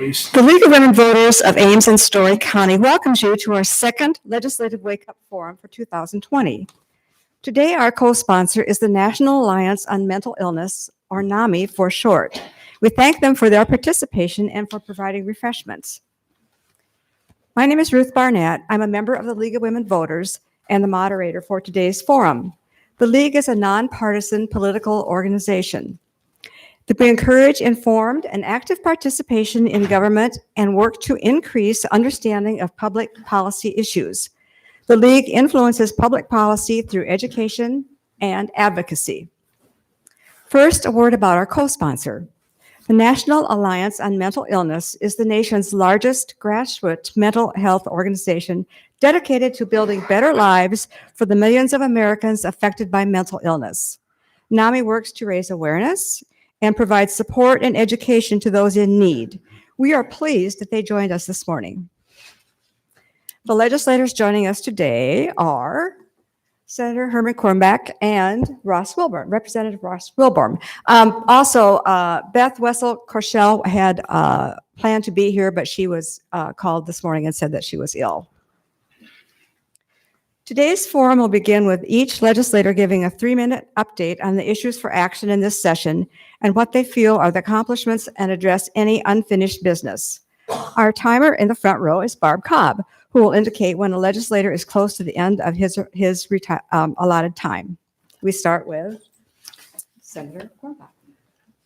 please. The League of Women Voters of Ames and Story County welcomes you to our second Legislative Wake-Up Forum for 2020. Today, our co-sponsor is the National Alliance on Mental Illness, or NAMI for short. We thank them for their participation and for providing refreshments. My name is Ruth Barnett. I'm a member of the League of Women Voters and the moderator for today's forum. The League is a nonpartisan political organization. We encourage informed and active participation in government and work to increase understanding of public policy issues. The League influences public policy through education and advocacy. First, a word about our co-sponsor. The National Alliance on Mental Illness is the nation's largest grassroots mental health organization dedicated to building better lives for the millions of Americans affected by mental illness. NAMI works to raise awareness and provide support and education to those in need. We are pleased that they joined us this morning. The legislators joining us today are Senator Herman Cornbach and Ross Wilburn, Representative Ross Wilburn. Also, Beth Wessel-Korshell had planned to be here, but she was called this morning and said that she was ill. Today's forum will begin with each legislator giving a 3-minute update on the issues for action in this session and what they feel are the accomplishments and address any unfinished business. Our timer in the front row is Barb Cobb, who will indicate when a legislator is close to the end of his allotted time. We start with Senator Cornbach.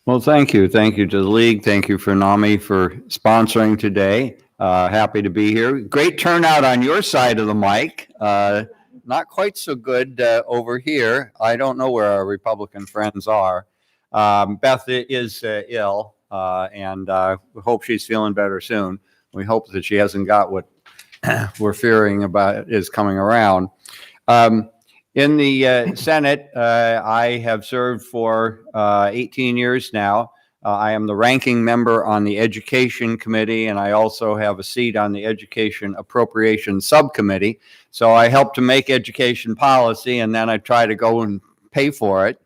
Well, thank you. Thank you to the League. Thank you for NAMI for sponsoring today. Happy to be here. Great turnout on your side of the mic. Not quite so good over here. I don't know where our Republican friends are. Beth is ill, and we hope she's feeling better soon. We hope that she hasn't got what we're fearing about is coming around. In the Senate, I have served for 18 years now. I am the ranking member on the Education Committee, and I also have a seat on the Education Appropriations Subcommittee. So I help to make education policy, and then I try to go and pay for it.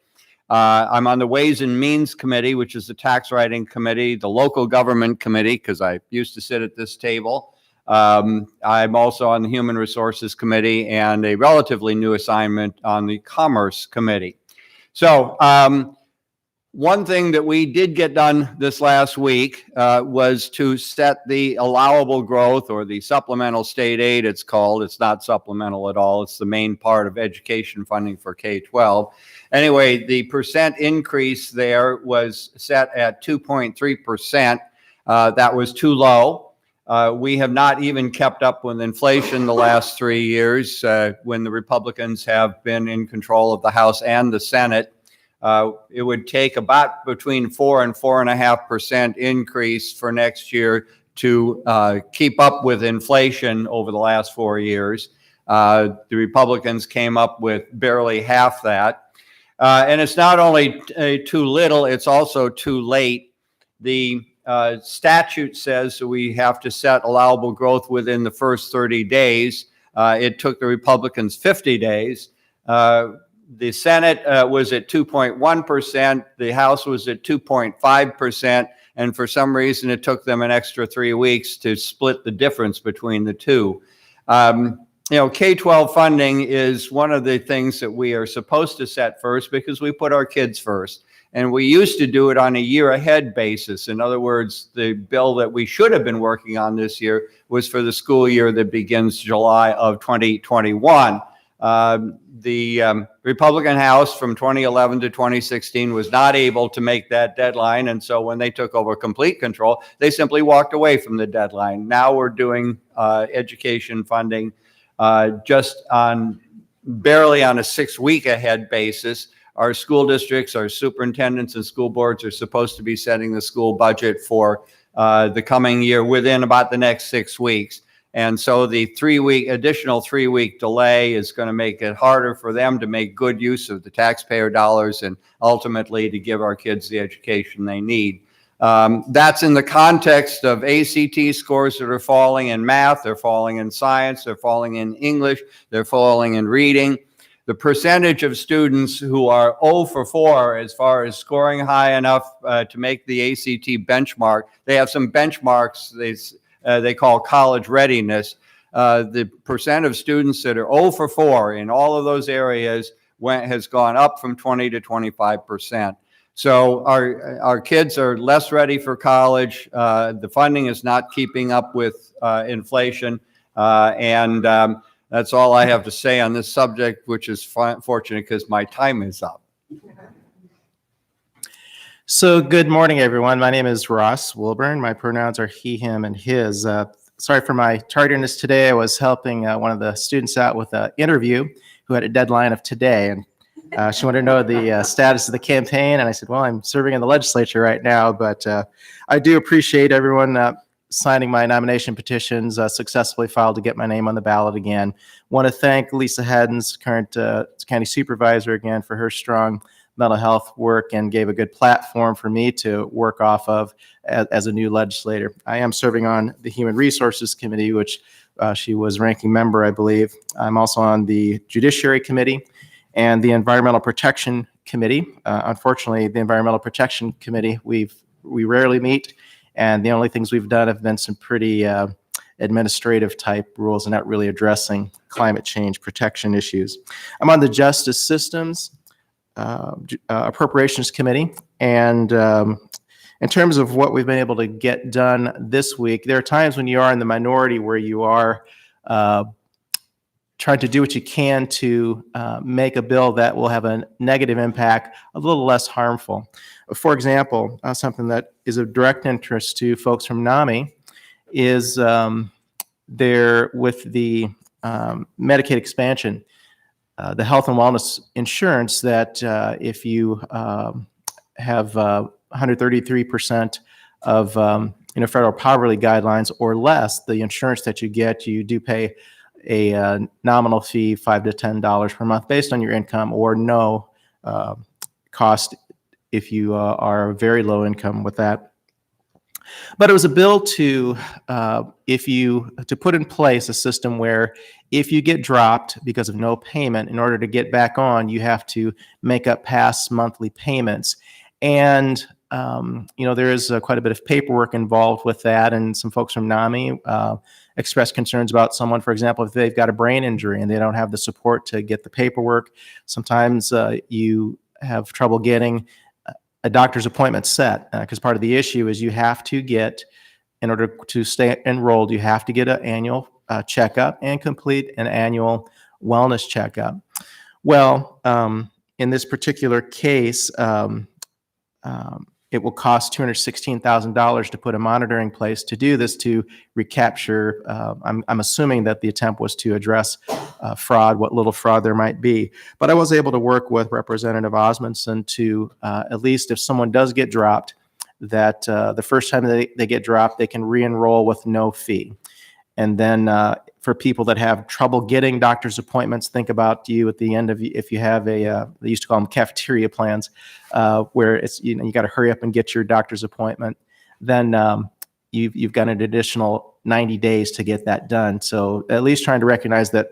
I'm on the Ways and Means Committee, which is the tax writing committee, the Local Government Committee, because I used to sit at this table. I'm also on the Human Resources Committee and a relatively new assignment on the Commerce Committee. So one thing that we did get done this last week was to set the allowable growth, or the supplemental state aid it's called. It's not supplemental at all. It's the main part of education funding for K-12. Anyway, the percent increase there was set at 2.3%. That was too low. We have not even kept up with inflation the last 3 years when the Republicans have been in control of the House and the Senate. It would take about between 4 and 4.5% increase for next year to keep up with inflation over the last 4 years. The Republicans came up with barely half that. And it's not only too little, it's also too late. The statute says that we have to set allowable growth within the first 30 days. It took the Republicans 50 days. The Senate was at 2.1%. The House was at 2.5%. And for some reason, it took them an extra 3 weeks to split the difference between the two. K-12 funding is one of the things that we are supposed to set first because we put our kids first. And we used to do it on a year ahead basis. In other words, the bill that we should have been working on this year was for the school year that begins July of 2021. The Republican House from 2011 to 2016 was not able to make that deadline. And so when they took over complete control, they simply walked away from the deadline. Now we're doing education funding just barely on a 6-week ahead basis. Our school districts, our superintendents and school boards are supposed to be setting the school budget for the coming year within about the next 6 weeks. And so the additional 3-week delay is going to make it harder for them to make good use of the taxpayer dollars and ultimately to give our kids the education they need. That's in the context of ACT scores that are falling in math, they're falling in science, they're falling in English, they're falling in reading. the percentage of students who are 0 for 4 as far as scoring high enough to make the ACT benchmark. They have some benchmarks they call college readiness. The percent of students that are 0 for 4 in all of those areas has gone up from 20 to 25%. So our kids are less ready for college. The funding is not keeping up with inflation. That's all I have to say on this subject, which is fortunate because my time is up. So good morning, everyone. My name is Ross Wilburn. My pronouns are he, him, and his. Sorry for my tardiness today. I was helping one of the students out with an interview who had a deadline of today, and she wanted to know the status of the campaign, and I said, well, I'm serving in the legislature right now, but I do appreciate everyone signing my nomination petitions, successfully filed to get my name on the ballot again. Want to thank Lisa Haddens, current county supervisor, again for her strong mental health work and gave a good platform for me to work off of as a new legislator. I am serving on the Human Resources Committee, which she was ranking member, I believe. I'm also on the Judiciary Committee and the Environmental Protection Committee. Unfortunately, the Environmental Protection Committee, we rarely meet, and the only things we've done have been some pretty administrative type rules and not really addressing climate change protection issues. I'm on the Justice Systems Appropriations Committee, and in terms of what we've been able to get done this week, there are times when you are in the minority where you are trying to do what you can to make a bill that will have a negative impact a little less harmful. For example, something that is of direct interest to folks from NAMI is there with the Medicaid expansion, the health and wellness insurance that if you have 133% of federal poverty guidelines or less, the insurance that you get, you do pay a nominal fee, $5 to $10 per month based on your income, or no cost if you are very low income with that. But it was a bill to put in place a system where if you get dropped because of no payment, in order to get back on, you have to make up past monthly payments. And there is quite a bit of paperwork involved with that, and some folks from NAMI expressed concerns about someone, for example, if they've got a brain injury and they don't have the support to get the paperwork. Sometimes you have trouble getting a doctor's appointment set because part of the issue is you have to get, in order to stay enrolled, you have to get an annual checkup and complete an annual wellness checkup. Well, in this particular case, it will cost $216,000 to put a monitor in place to do this, to recapture. I'm assuming that the attempt was to address fraud, what little fraud there might be. But I was able to work with Representative Osmundson to, at least if someone does get dropped, that the first time they get dropped, they can re-enroll with no fee. And then for people that have trouble getting doctor's appointments, think about you at the end of, if you have they used to call them cafeteria plans, where it's, you got to hurry up and get your doctor's appointment. Then you've got an additional 90 days to get that done. So at least trying to recognize that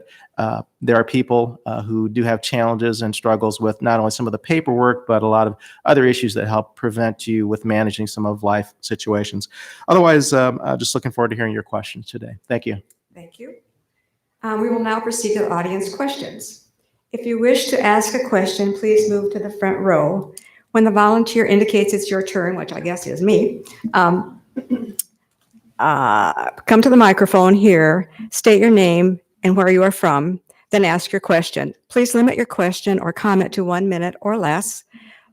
there are people who do have challenges and struggles with not only some of the paperwork, but a lot of other issues that help prevent you with managing some of life situations. Otherwise, just looking forward to hearing your questions today. Thank you. Thank you. We will now proceed to audience questions. If you wish to ask a question, please move to the front row. When the volunteer indicates it's your turn, which I guess is me, come to the microphone here, state your name and where you are from, then ask your question. Please limit your question or comment to 1 minute or less.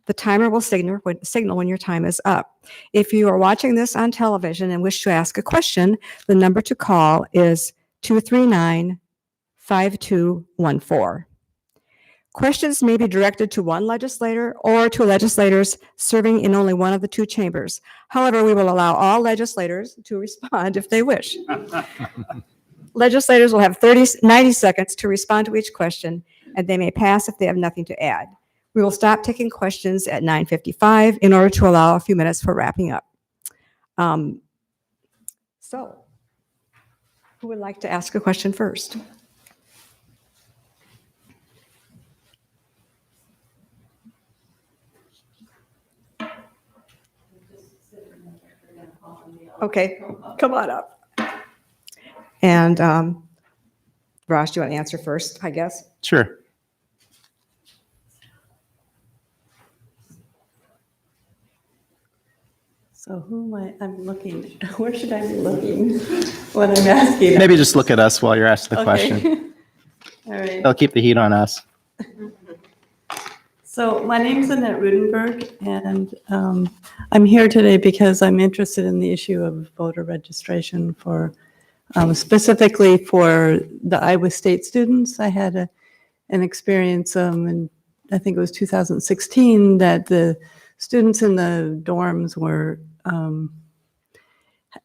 The timer will signal when your time is up. If you are watching this on television and wish to ask a question, the number to call is 239-5214. Questions may be directed to one legislator or to legislators serving in only one of the two chambers. However, we will allow all legislators to respond if they wish. Legislators will have 90 seconds to respond to each question, and they may pass if they have nothing to add. We will stop taking questions at 9:55 in order to allow a few minutes for wrapping up. So, who would like to ask a question first? Okay, come on up. And Raj, do you want to answer first, I guess? Sure. So who am I? I'm looking. Where should I be looking when I'm asking? Maybe just look at us while you're asking the question. Okay. All right. It'll keep the heat on us. So my name's Annette Rudenberg, and I'm here today because I'm interested in the issue of voter registration for, specifically for the Iowa State students. I had an experience in, I think it was 2016, that the students in the dorms were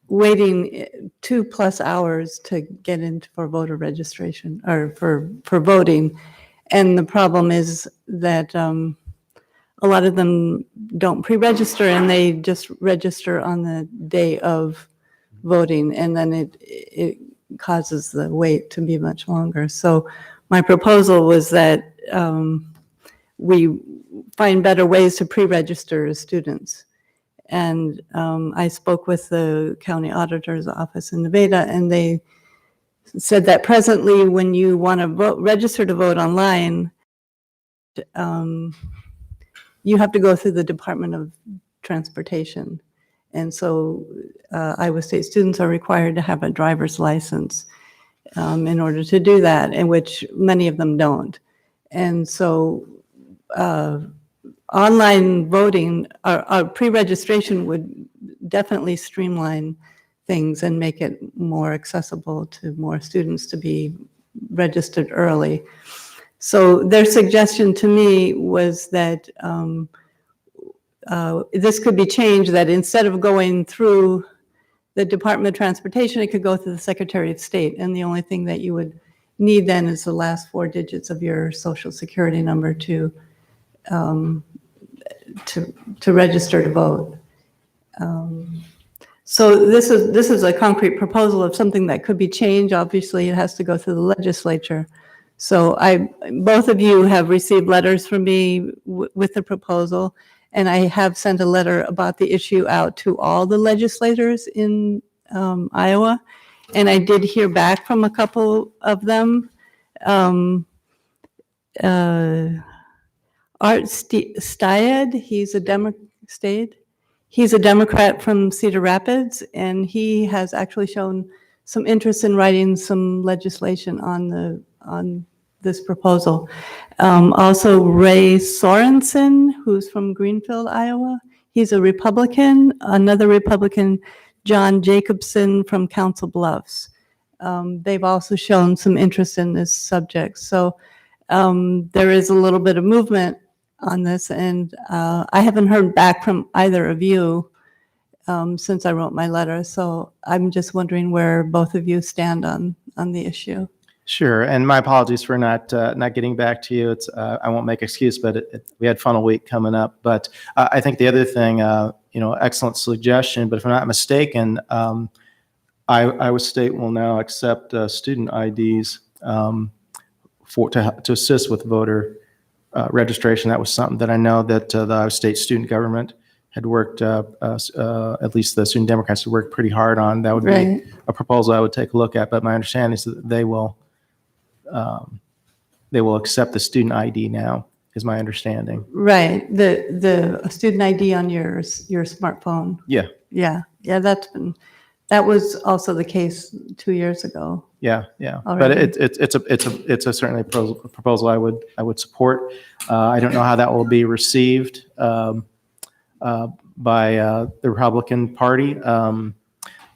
waiting 2+ hours to get in for voter registration or for voting. And the problem is that a lot of them don't pre-register and they just register on the day of voting, and then it causes the wait to be much longer. So my proposal was that we find better ways to pre-register as students. And I spoke with the county auditor's office in Nevada, and they said that presently when you want to register to vote online, you have to go through the Department of Transportation. And so Iowa State students are required to have a driver's license in order to do that, and which many of them don't. And so online voting, or pre-registration would definitely streamline things and make it more accessible to more students to be registered early. So their suggestion to me was that this could be changed, that instead of going through the Department of Transportation, it could go through the Secretary of State. And the only thing that you would need then is the last 4 digits of your Social Security number to register to vote. So this is a concrete proposal of something that could be changed. Obviously, it has to go through the legislature. So both of you have received letters from me with the proposal, and I have sent a letter about the issue out to all the legislators in Iowa, and I did hear back from a couple of them. Art Stied, he's a Democrat from Cedar Rapids, and he has actually shown some interest in writing some legislation on this proposal. Also Ray Sorensen, who's from Greenfield, Iowa. He's a Republican. Another Republican, John Jacobson from Council Bluffs. They've also shown some interest in this subject. So there is a little bit of movement on this, and I haven't heard back from either of you since I wrote my letter. So I'm just wondering where both of you stand on the issue. Sure, and my apologies for not getting back to you. It's I won't make excuse, but we had funnel week coming up. But I think the other thing, excellent suggestion. But if I'm not mistaken, Iowa State will now accept student IDs to assist with voter registration. That was something that I know that the Iowa State student government had worked, at least the student Democrats had worked pretty hard on. That would Right. be a proposal I would take a look at. But my understanding is that they will accept the student ID now, is my understanding. Right, the student ID on your smartphone. Yeah, Yeah, that was also the case 2 years ago. yeah. But Already. it's a certainly a proposal I would support. I don't know how that will be received by the Republican Party,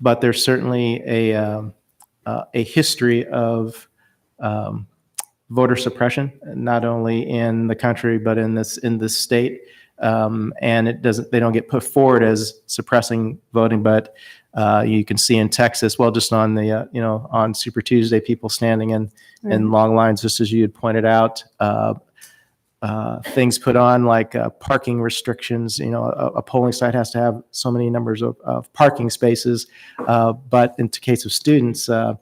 but there's certainly a history of voter suppression, not only in the country but in this state, and they don't get put forward as suppressing voting, but you can see in Texas, well, just on the on Super Tuesday, people standing in long lines, just as you had pointed out. Things put on like parking restrictions. A polling site has to have so many numbers of parking spaces, but in the case of students, the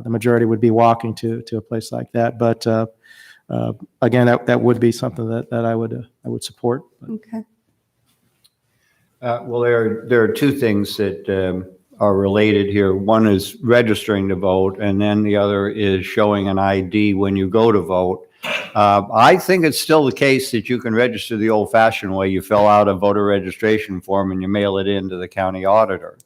majority would be walking to a place like that. But again, that would be something that I would support. Okay. Well, there are two things that are related here. One is registering to vote, and then the other is showing an ID when you go to vote. I think it's still the case that you can register the old-fashioned way. You fill out a voter registration form and you mail it in to the county auditor.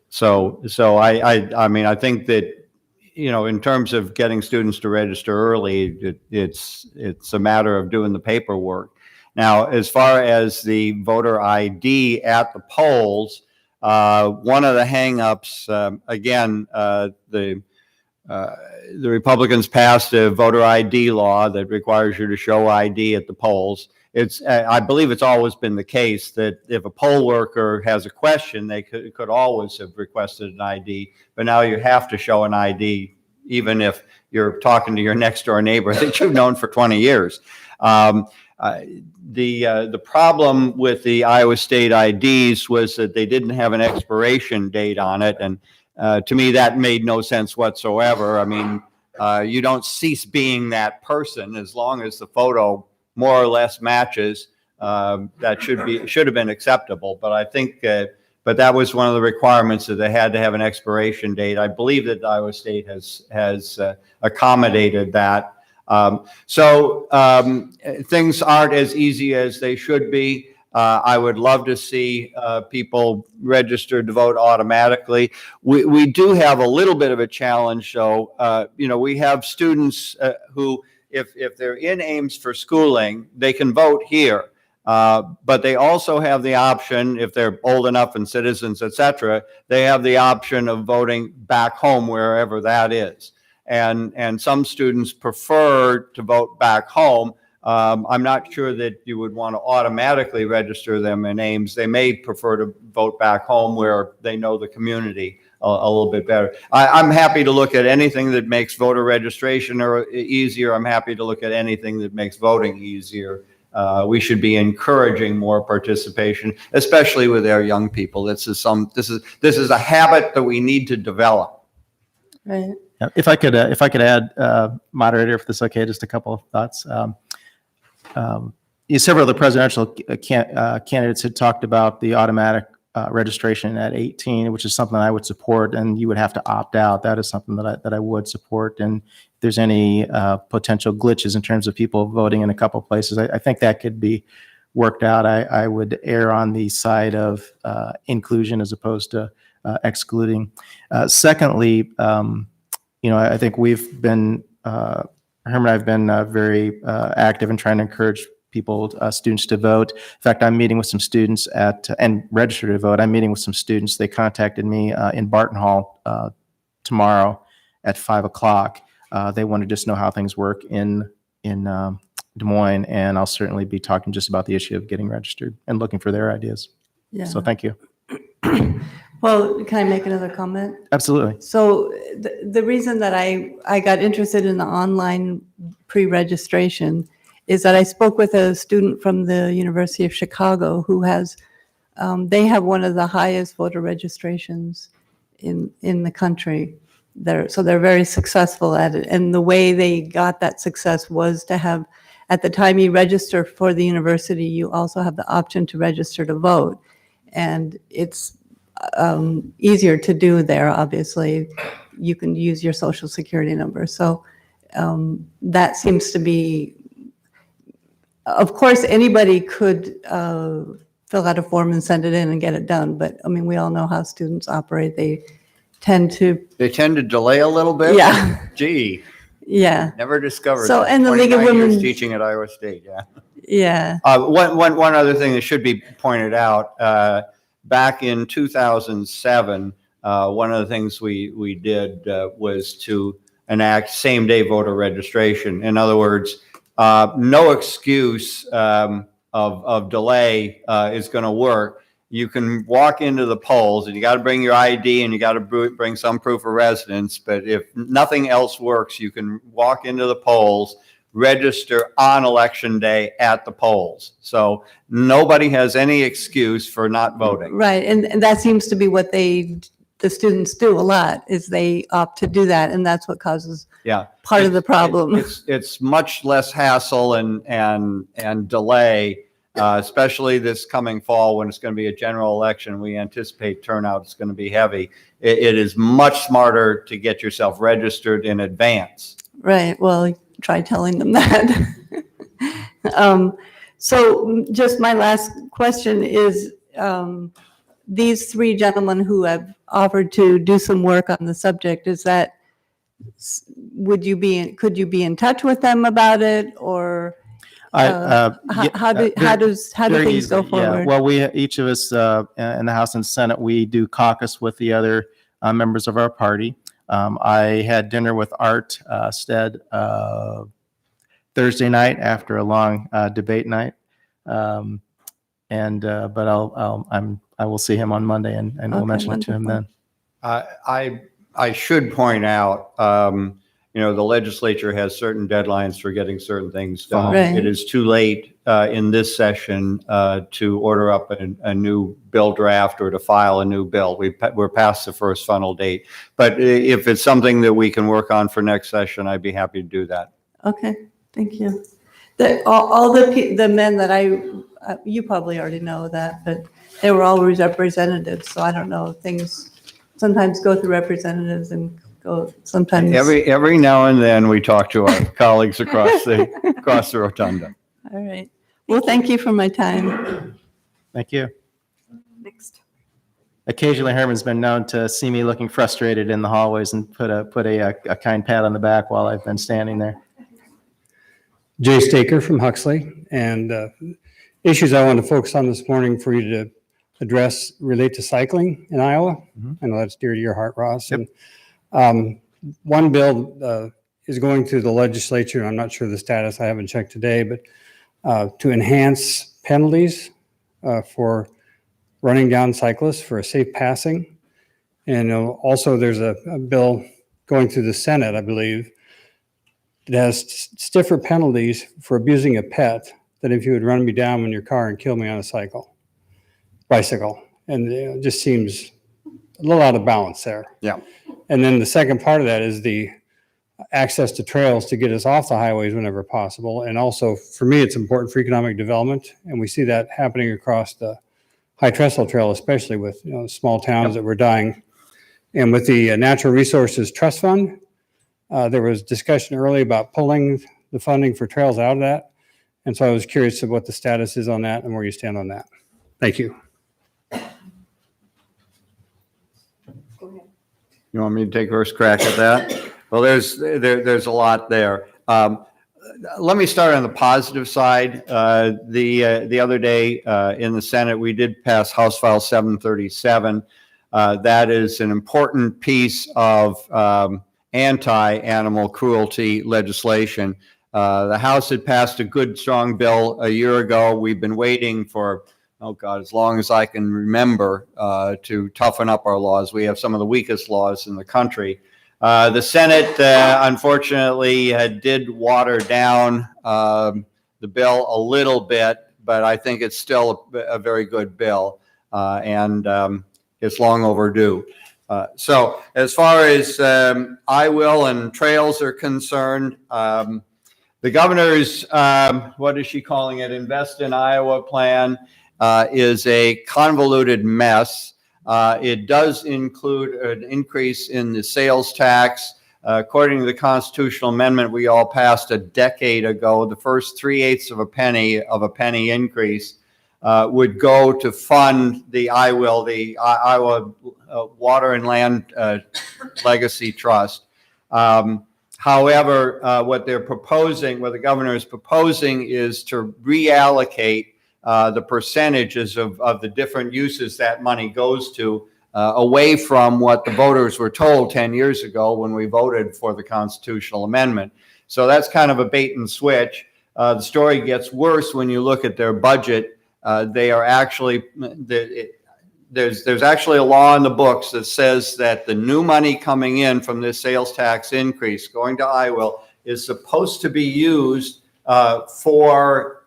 So I mean, I think that, you know, in terms of getting students to register early, it's a matter of doing the paperwork. Now, as far as the voter ID at the polls, one of the hangups, again, the Republicans passed a voter ID law that requires you to show ID at the polls. I believe it's always been the case that if a poll worker has a question, they could always have requested an ID, but now you have to show an ID, even if you're talking to your next door neighbor that you've known for 20 years. The problem with the Iowa State IDs was that they didn't have an expiration date on it, and to me that made no sense whatsoever. I mean, you don't cease being that person as long as the photo more or less matches. That should have been acceptable, but I think but that was one of the requirements, that they had to have an expiration date. I believe that Iowa State has accommodated that. Things aren't as easy as they should be. I would love to see people registered to vote automatically. We do have a little bit of a challenge, though. You know, we have students who, if they're in Ames for schooling, they can vote here. But they also have the option, if they're old enough and citizens, et cetera, they have the option of voting back home, wherever that is. And some students prefer to vote back home. I'm not sure that you would want to automatically register them in Ames. They may prefer to vote back home where they know the community a little bit better. I'm happy to look at anything that makes voter registration easier. I'm happy to look at anything that makes voting easier. We should be encouraging more participation, especially with our young people. This is a habit that we need to develop. Right. If I could add, moderator, if this is okay, just a couple of thoughts. Several of the presidential candidates had talked about the automatic registration at 18, which is something I would support, and you would have to opt out. That is something that I would support. And if there's any potential glitches in terms of people voting in a couple places, I think that could be worked out. I would err on the side of inclusion as opposed to excluding. Secondly, I think we've been, Herm and I have been very active in trying to encourage people, students to vote. In fact, I'm meeting with some students and register to vote. I'm meeting with some students. They contacted me in Barton Hall tomorrow at 5:00. They want to just know how things work in Des Moines, and I'll certainly be talking just about the issue of getting registered and looking for their ideas. Yeah. So thank you. Well, can I make another comment? Absolutely. So the reason that I got interested in the online pre-registration is that I spoke with a student from the University of Chicago who has, they have one of the highest voter registrations in the country. So they're very successful at it. And the way they got that success was to have, at the time you register for the university, you also have the option to register to vote. And it's easier to do there, obviously. You can use your social security number. So that seems to be, of course, anybody could fill out a form and send it in and get it done. But I mean, we all know how students operate. They tend to delay a little bit. Yeah. Gee, Yeah. never discovered So, that. and the League of 29 years Women- teaching at Iowa State, yeah. Yeah. One other thing that should be pointed out, back in 2007, one of the things we did was to enact same-day voter registration. In other words, no excuse of delay is going to work. You can walk into the polls, and you got to bring your ID and you got to bring some proof of residence. But if nothing else works, you can walk into the polls, register on election day at the polls. So nobody has any excuse for not voting. Right. And that seems to be what the students do a lot, is they opt to do that. And that's what causes Yeah. part of the problem. It's much less hassle and delay especially this coming fall when it's going to be a general election. We anticipate turnout is going to be heavy. It is much smarter to get yourself registered in advance. Right, well, try telling them that. So just my last question is, these three gentlemen who have offered to do some work on the subject, is that, could you be in touch with them about it, or how do Very things go easily, yeah. forward? Well, each of us in the House and Senate, we do caucus with the other members of our party. I had dinner with Art Stead Thursday night after a long debate night, but I will see him on Monday, and we'll Okay, mention it to him then. I should point out, the legislature has certain deadlines for getting certain things done. Right. It is too late in this session to order up a new bill draft or to file a new bill. We're past the first funnel date. But if it's something that we can work on for next session, I'd be happy to do that. Okay, thank you. All the men that you probably already know that, but they were always representatives, so I don't know, things sometimes go through representatives and go sometimes. Every now and then we talk to our colleagues across the rotunda. All right. Well, thank you for my time. Thank you. Next. Occasionally, Herman's been known to see me looking frustrated in the hallways and put a kind pat on the back while I've been standing there. Jay Staker from Huxley, and issues I want to focus on this morning for you to address relate to cycling in Iowa. I know that's dear to your heart, Ross. Yep. And one bill is going through the legislature, and I'm not sure the status, I haven't checked today, but to enhance penalties for running down cyclists for a safe passing. And also there's a bill going through the Senate, I believe, it has stiffer penalties for abusing a pet than if you would run me down in your car and kill me on a bicycle. And it just seems a little out of balance there. Yeah. And then the second part of that is the access to trails to get us off the highways whenever possible. And also, for me, it's important for economic development. And we see that happening across the High Trestle Trail, especially with small towns that were dying. And with the Natural Resources Trust Fund, there was discussion early about pulling the funding for trails out of that. And so I was curious of what the status is on that and where you stand on that. Thank you. You want me to take first crack at that? Well, there's a lot there. Let me start on the positive side. The other day in the Senate, we did pass House File 737. That is an important piece of anti-animal cruelty legislation. The House had passed a good, strong bill a year ago. We've been waiting for, oh God, as long as I can remember to toughen up our laws. We have some of the weakest laws in the country. The Senate, unfortunately, did water down the bill a little bit, but I think it's still a very good bill, and it's long overdue. So as far as I-Will and trails are concerned, the governor's, what is she calling it, Invest in Iowa plan is a convoluted mess. It does include an increase in the sales tax. According to the constitutional amendment we all passed a decade ago, the first 3/8 of a penny increase would go to fund the I-Will, the Iowa Water and Land Legacy Trust. However, what the governor is proposing is to reallocate the percentages of the different uses that money goes to away from what the voters were told 10 years ago when we voted for the constitutional amendment. So that's kind of a bait and switch. The story gets worse when you look at their budget. They are actually, there's actually a law in the books that says that the new money coming in from this sales tax increase going to I-Will is supposed to be used for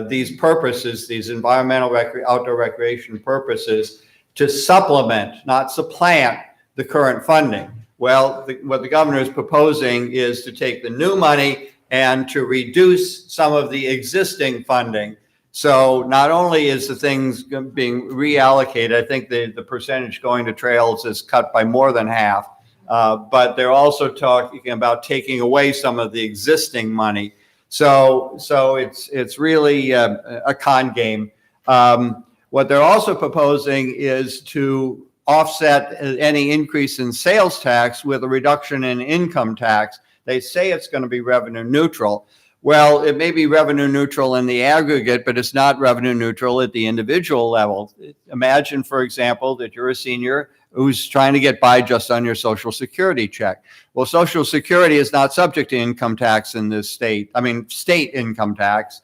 these purposes, these environmental outdoor recreation purposes, to supplement, not supplant, the current funding. Well, what the governor is proposing is to take the new money and to reduce some of the existing funding. So not only is the things being reallocated, I think the percentage going to trails is cut by more than half, but they're also talking about taking away some of the existing money. So it's really a con game. What they're also proposing is to offset any increase in sales tax with a reduction in income tax. They say it's going to be revenue neutral. Well, it may be revenue neutral in the aggregate, but it's not revenue neutral at the individual level. Imagine, for example, that you're a senior who's trying to get by just on your Social Security check. Well, Social Security is not subject to income tax in this state. I mean, state income tax.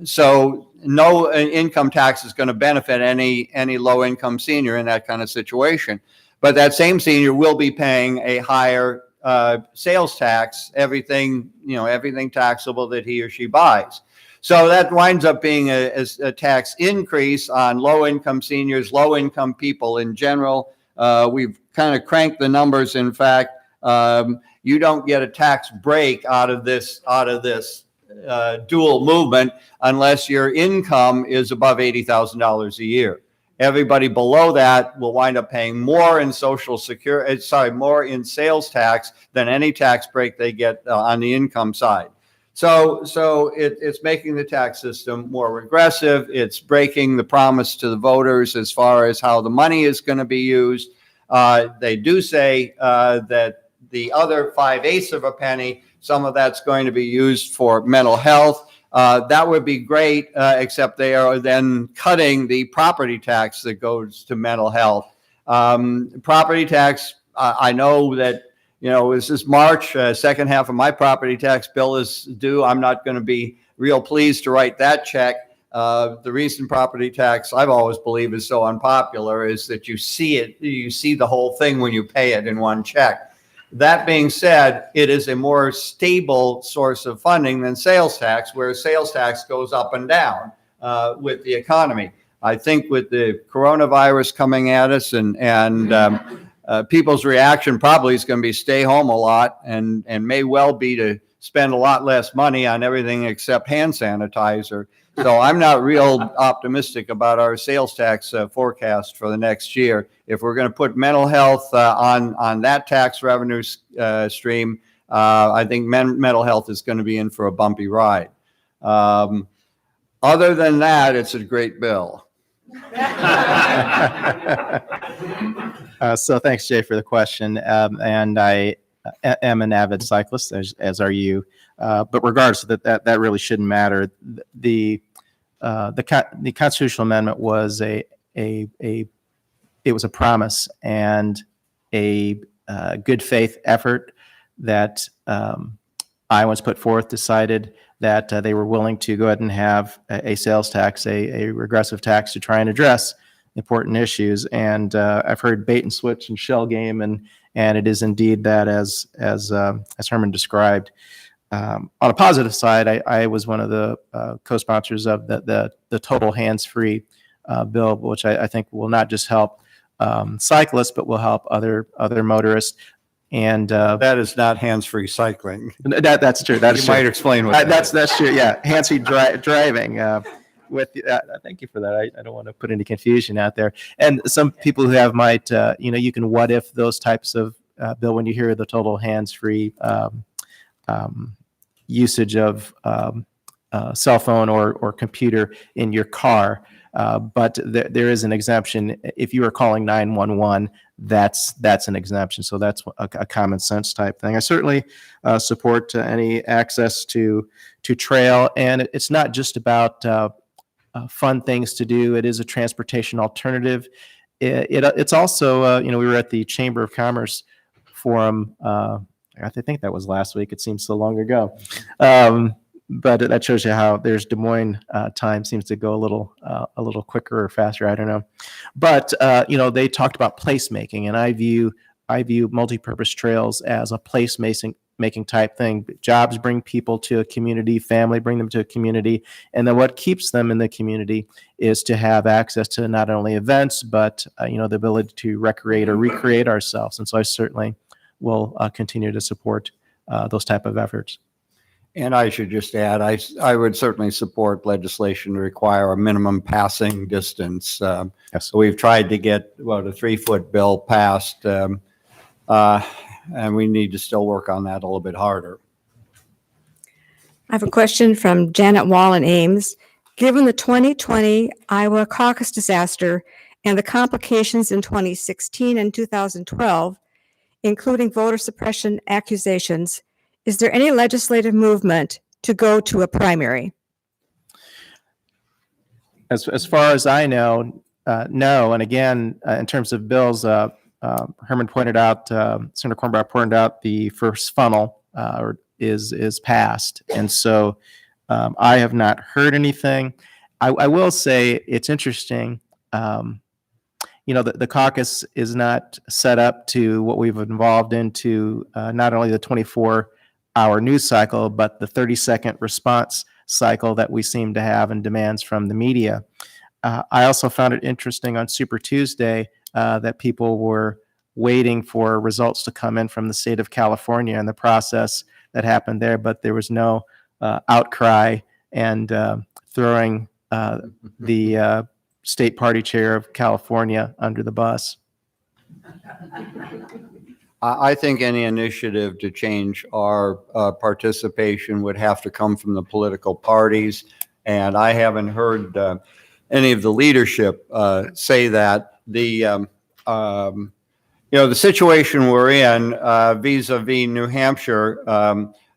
So no income tax is going to benefit any low-income senior in that kind of situation. But that same senior will be paying a higher sales tax, everything taxable that he or she buys. So that winds up being a tax increase on low-income seniors, low-income people in general. We've kind of cranked the numbers. In fact, you don't get a tax break out of this dual movement unless your income is above $80,000 a year. Everybody below that will wind up paying more in more in sales tax than any tax break they get on the income side. So it's making the tax system more regressive. It's breaking the promise to the voters as far as how the money is going to be used. They do say that the other 5/8 of a penny, some of that's going to be used for mental health. That would be great, except they are then cutting the property tax that goes to mental health. Property tax, I know that, this is March, second half of my property tax bill is due. I'm not going to be real pleased to write that check. The reason property tax, I've always believed, is so unpopular is that you see the whole thing when you pay it in one check. That being said, it is a more stable source of funding than sales tax, where sales tax goes up and down with the economy. I think with the coronavirus coming at us and people's reaction probably is going to be stay home a lot and may well be to spend a lot less money on everything except hand sanitizer. So I'm not real optimistic about our sales tax forecast for the next year. If we're going to put mental health on that tax revenue stream, I think mental health is going to be in for a bumpy ride. Other than that, it's a great bill. So thanks, Jay, for the question. And I am an avid cyclist, as are you. But regardless, that really shouldn't matter. The constitutional amendment was a promise and a good faith effort that Iowans put forth, decided that they were willing to go ahead and have a sales tax, a regressive tax to try and address important issues. And I've heard bait and switch and shell game, and it is indeed that as Herman described. On a positive side, I was one of the co-sponsors of the total hands-free bill, which I think will not just help cyclists, but will help other motorists. And That is not hands-free cycling. that's true. That's You true. might explain what That's true. Yeah, hands-free driving. Thank you for that. I don't want to put any confusion out there. And some people who have might, you can what if those types of bill when you hear the total hands-free usage of cell phone or computer in your car. But there is an exemption. If you are calling 911, that's an exemption. So that's a common sense type thing. I certainly support any access to trail. And it's not just about fun things to do. It is a transportation alternative. It's also, we were at the Chamber of Commerce Forum. I think that was last week. It seems so long ago. But that shows you how there's Des Moines time seems to go a little quicker or faster. I don't know. But, they talked about placemaking, and I view multipurpose trails as a placemaking type thing. Jobs bring people to a community, family bring them to a community. And then what keeps them in the community is to have access to not only events, but, the ability to recreate or recreate ourselves. And so I certainly will continue to support those type of efforts. And I should just add, I would certainly support legislation to require a minimum passing distance. Yes. So we've tried to get, a 3-foot bill passed, and we need to still work on that a little bit harder. I have a question from Janet Wall in Ames. Given the 2020 Iowa caucus disaster and the complications in 2016 and 2012, including voter suppression accusations, is there any legislative movement to go to a primary? As far as I know, no. And again, in terms of bills, Herman pointed out, Senator Cornbrough pointed out the first funnel is passed. And so I have not heard anything. I will say it's interesting. The caucus is not set up to what we've involved into not only the 24-hour news cycle, but the 30-second response cycle that we seem to have and demands from the media. I also found it interesting on Super Tuesday that people were waiting for results to come in from the state of California and the process that happened there, but there was no outcry and throwing the state party chair of California under the bus. I think any initiative to change our participation would have to come from the political parties. And I haven't heard any of the leadership say that. The situation we're in vis-a-vis New Hampshire,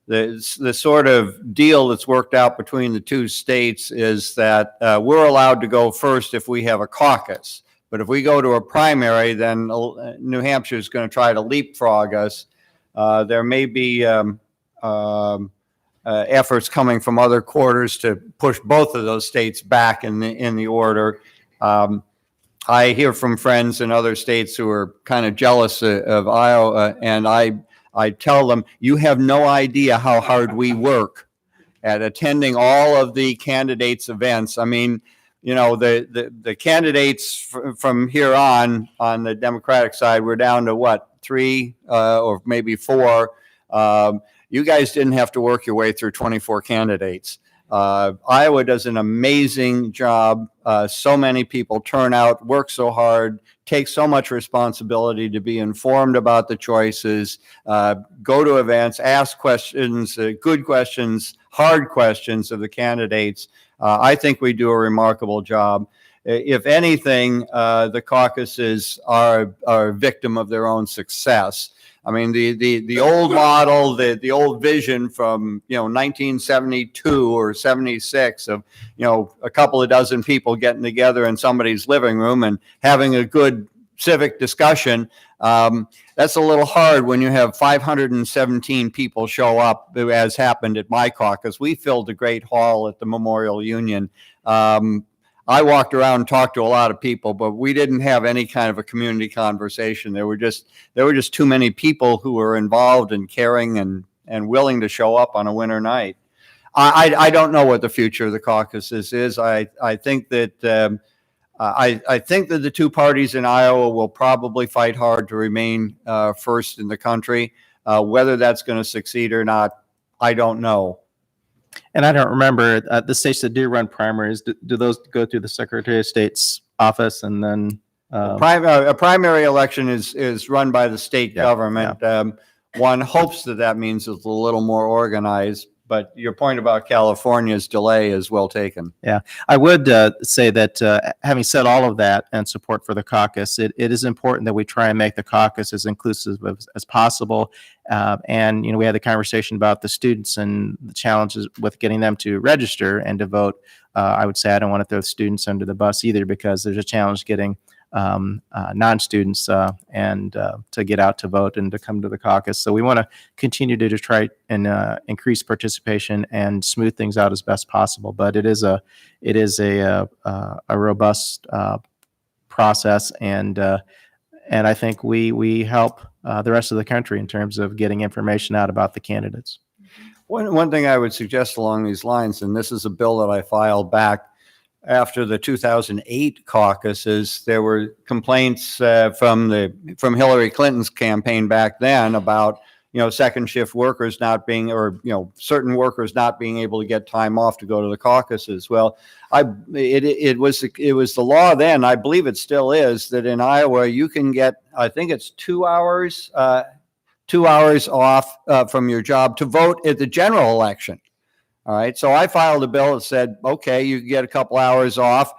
the sort of deal that's worked out between the two states is that we're allowed to go first if we have a caucus. But if we go to a primary, then New Hampshire is going to try to leapfrog us. There may be efforts coming from other quarters to push both of those states back in the order. I hear from friends in other states who are kind of jealous of Iowa, and I tell them, you have no idea how hard we work at attending all of the candidates' events. I mean, the candidates from here on the Democratic side, we're down to what, 3 or maybe 4. You guys didn't have to work your way through 24 candidates. Iowa does an amazing job. So many people turn out, work so hard, take so much responsibility to be informed about the choices, go to events, ask questions, good questions, hard questions of the candidates. I think we do a remarkable job. If anything, the caucuses are a victim of their own success. I mean, the old model, the old vision from 1972 or 76 of a couple of dozen people getting together in somebody's living room and having a good civic discussion. That's a little hard when you have 517 people show up, as happened at my caucus. We filled the great hall at the Memorial Union. I walked around and talked to a lot of people, but we didn't have any kind of a community conversation. There were just too many people who were involved and caring and willing to show up on a winter night. I don't know what the future of the caucuses is. I think that I think that the two parties in Iowa will probably fight hard to remain first in the country. Whether that's going to succeed or not, I don't know. And I don't remember the states that do run primaries. Do those go through the Secretary of State's office and then? A primary election is run by the state government. Yeah. One hopes that means it's a little more organized. But your point about California's delay is well taken. Yeah, I would say that having said all of that and support for the caucus, it is important that we try and make the caucus as inclusive as possible. And, we had the conversation about the students and the challenges with getting them to register and to vote. I would say I don't want to throw students under the bus either, because there's a challenge getting non-students and to get out to vote and to come to the caucus. So we want to continue to try and increase participation and smooth things out as best possible. But it is a robust process, and I think we help the rest of the country in terms of getting information out about the candidates. One thing I would suggest along these lines, and this is a bill that I filed back after the 2008 caucuses, there were complaints from Hillary Clinton's campaign back then about, second shift workers not being, or, certain workers not being able to get time off to go to the caucuses. Well, it was the law then, I believe it still is, that in Iowa you can get, I think it's 2 hours, 2 hours off from your job to vote at the general election. All right. So I filed a bill that said, okay, you can get a couple hours off,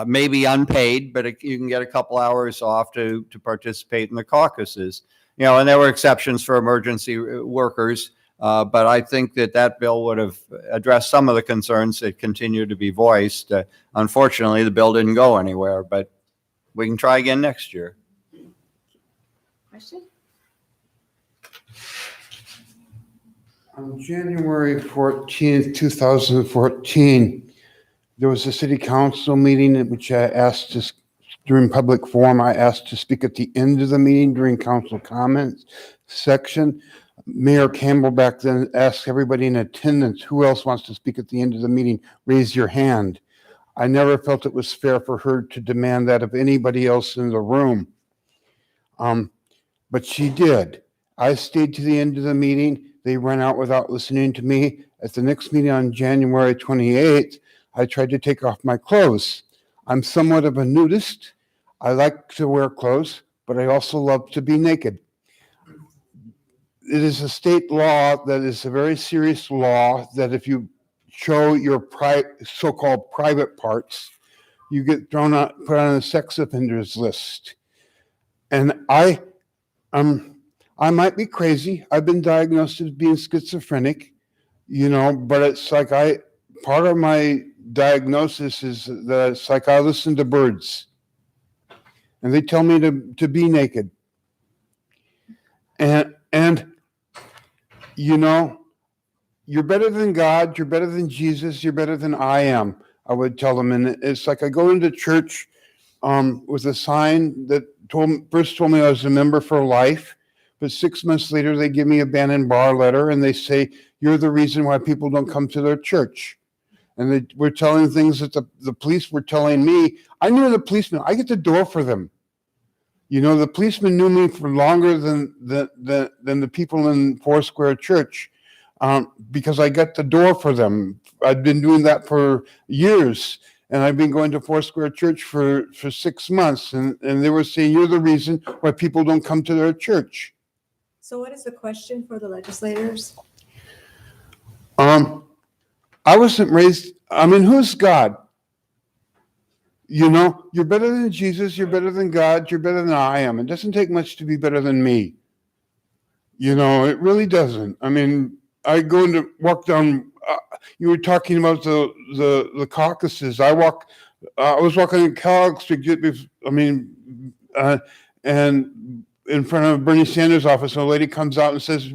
maybe unpaid, but you can get a couple hours off to participate in the caucuses. And there were exceptions for emergency workers. But I think that bill would have addressed some of the concerns that continue to be voiced. Unfortunately, the bill didn't go anywhere, but we can try again next year. Question? On January 14th, 2014, there was a city council meeting in which I asked to, during public forum, I asked to speak at the end of the meeting during council comments section. Mayor Campbell back then asked everybody in attendance, who else wants to speak at the end of the meeting? Raise your hand. I never felt it was fair for her to demand that of anybody else in the room. But she did. I stayed to the end of the meeting. They ran out without listening to me. At the next meeting on January 28th, I tried to take off my clothes. I'm somewhat of a nudist. I like to wear clothes, but I also love to be naked. It is a state law that is a very serious law that if you show your so-called private parts, you get put on a sex offenders list. And I might be crazy. I've been diagnosed as being schizophrenic, but it's like part of my diagnosis is that it's like I listen to birds and they tell me to be naked. And you're better than God, you're better than Jesus, you're better than I am, I would tell them. And it's like I go into church with a sign that first told me I was a member for life. But 6 months later, they give me a Bannon Barr letter and they say, you're the reason why people don't come to their church. And they were telling things that the police were telling me. I knew the policemen. I get the door for them. The policemen knew me for longer than the people in Foursquare Church because I got the door for them. I've been doing that for years. And I've been going to Foursquare Church for 6 months. And they were saying, you're the reason why people don't come to their church. So what is the question for the legislators? I wasn't raised, who's God? You're better than Jesus, you're better than God, you're better than I am. It doesn't take much to be better than me. It really doesn't. I go into walk down, you were talking about the caucuses. I was walking in Kellogg Street, and in front of Bernie Sanders' office, and a lady comes out and says,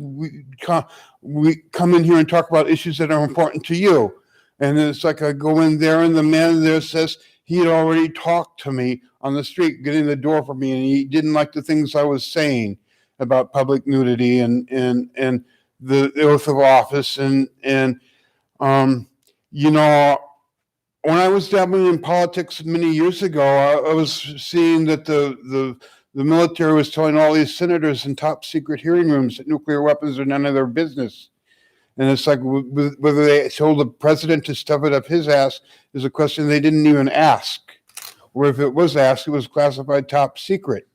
we come in here and talk about issues that are important to you. And it's like I go in there and the man there says he had already talked to me on the street, getting the door for me, and he didn't like the things I was saying about public nudity and the oath of office. And when I was dabbling in politics many years ago, I was seeing that the military was telling all these senators in top secret hearing rooms that nuclear weapons are none of their business. And it's like whether they told the president to stuff it up his ass is a question they didn't even ask. Or if it was asked, it was classified top secret.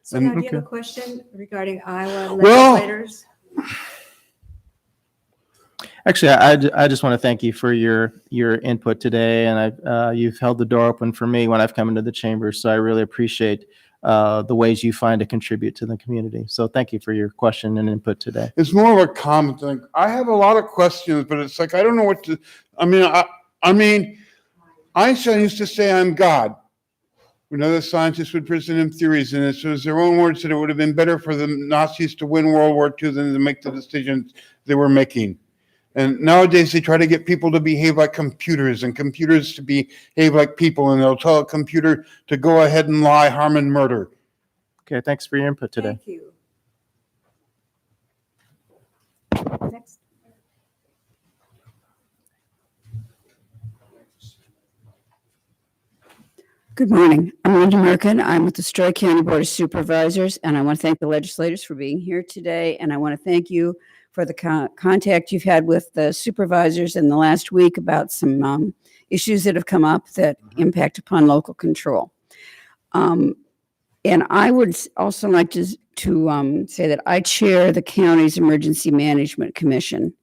So now do you have a question regarding Iowa Well- legislators? Actually, I just want to thank you for your input today, and you've held the door open for me when I've come into the chamber, so I really appreciate the ways you find to contribute to the community. So thank you for your question and input today. It's more of a comment thing. I have a lot of questions, but it's like I don't know what to. Einstein used to say, "I'm God." When other scientists would present him theories, and it was their own words that it would have been better for the Nazis to win World War II than to make the decisions they were making. And nowadays they try to get people to behave like computers and computers to behave like people, and they'll tell a computer to go ahead and lie, harm, and murder. Okay, thanks for your input today. Thank you. Next. Good morning. I'm Linda Merkin. I'm with the Story County Board of Supervisors, and I want to thank the legislators for being here today. And I want to thank you for the contact you've had with the supervisors in the last week about some issues that have come up that impact upon local control. And I would also like to say that I chair the county's Emergency Management Commission,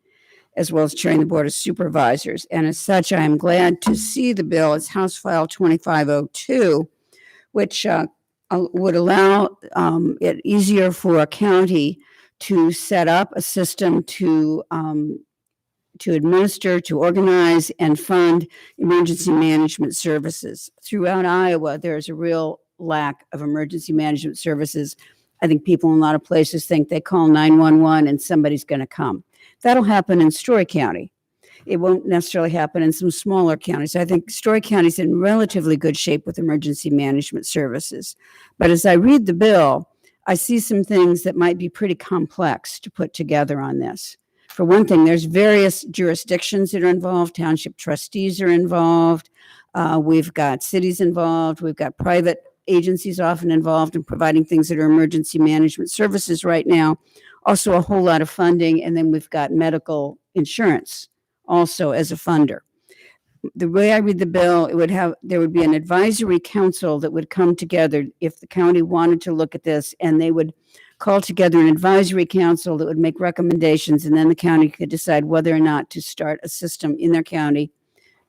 as well as chairing the Board of Supervisors. And as such, I am glad to see the bill. It's House File 2502, which would allow it easier for a county to set up a system to administer, to organize, and fund emergency management services. Throughout Iowa, there's a real lack of emergency management services. I think people in a lot of places think they call 911 and somebody's going to come. That'll happen in Story County. It won't necessarily happen in some smaller counties. I think Story County is in relatively good shape with emergency management services. But as I read the bill, I see some things that might be pretty complex to put together on this. For one thing, there's various jurisdictions that are involved. Township trustees are involved. We've got cities involved. We've got private agencies often involved in providing things that are emergency management services right now. Also a whole lot of funding. And then we've got medical insurance also as a funder. The way I read the bill, there would be an advisory council that would come together if the county wanted to look at this, and they would call together an advisory council that would make recommendations, and then the county could decide whether or not to start a system in their county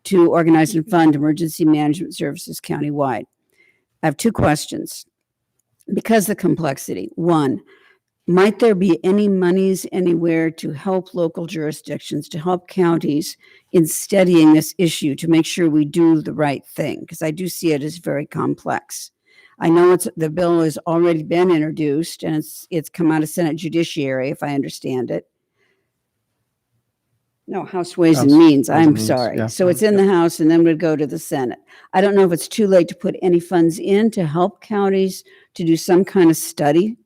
to organize and fund emergency management services countywide. I have two questions because of the complexity. One, might there be any monies anywhere to help local jurisdictions, to help counties in studying this issue to make sure we do the right thing? Because I do see it as very complex. I know the bill has already been introduced and it's come out of Senate Judiciary, if I understand it. No, House Ways and Means, I'm Means, sorry. yeah. So it's in the House and then would go to the Senate. I don't know if it's too late to put any funds in to help counties to do some kind of study.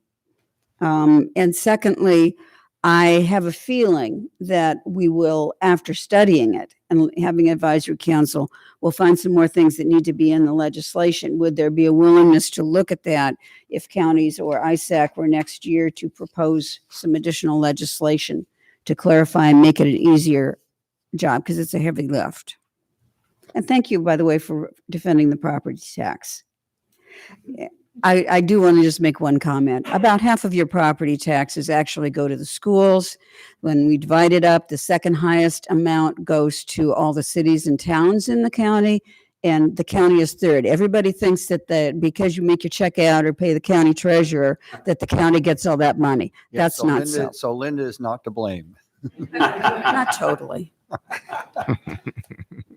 And secondly, I have a feeling that we will, after studying it and having advisory council, we'll find some more things that need to be in the legislation. Would there be a willingness to look at that if counties or ISAC were next year to propose some additional legislation to clarify and make it an easier job, because it's a heavy lift. And thank you, by the way, for defending the property tax. I do want to just make one comment. About half of your property taxes actually go to the schools. When we divide it up, the second highest amount goes to all the cities and towns in the county, and the county is third. Everybody thinks that because you make your check out or pay the county treasurer, that the county gets all that money. Yeah, That's not so. So Linda is not to blame. Not totally.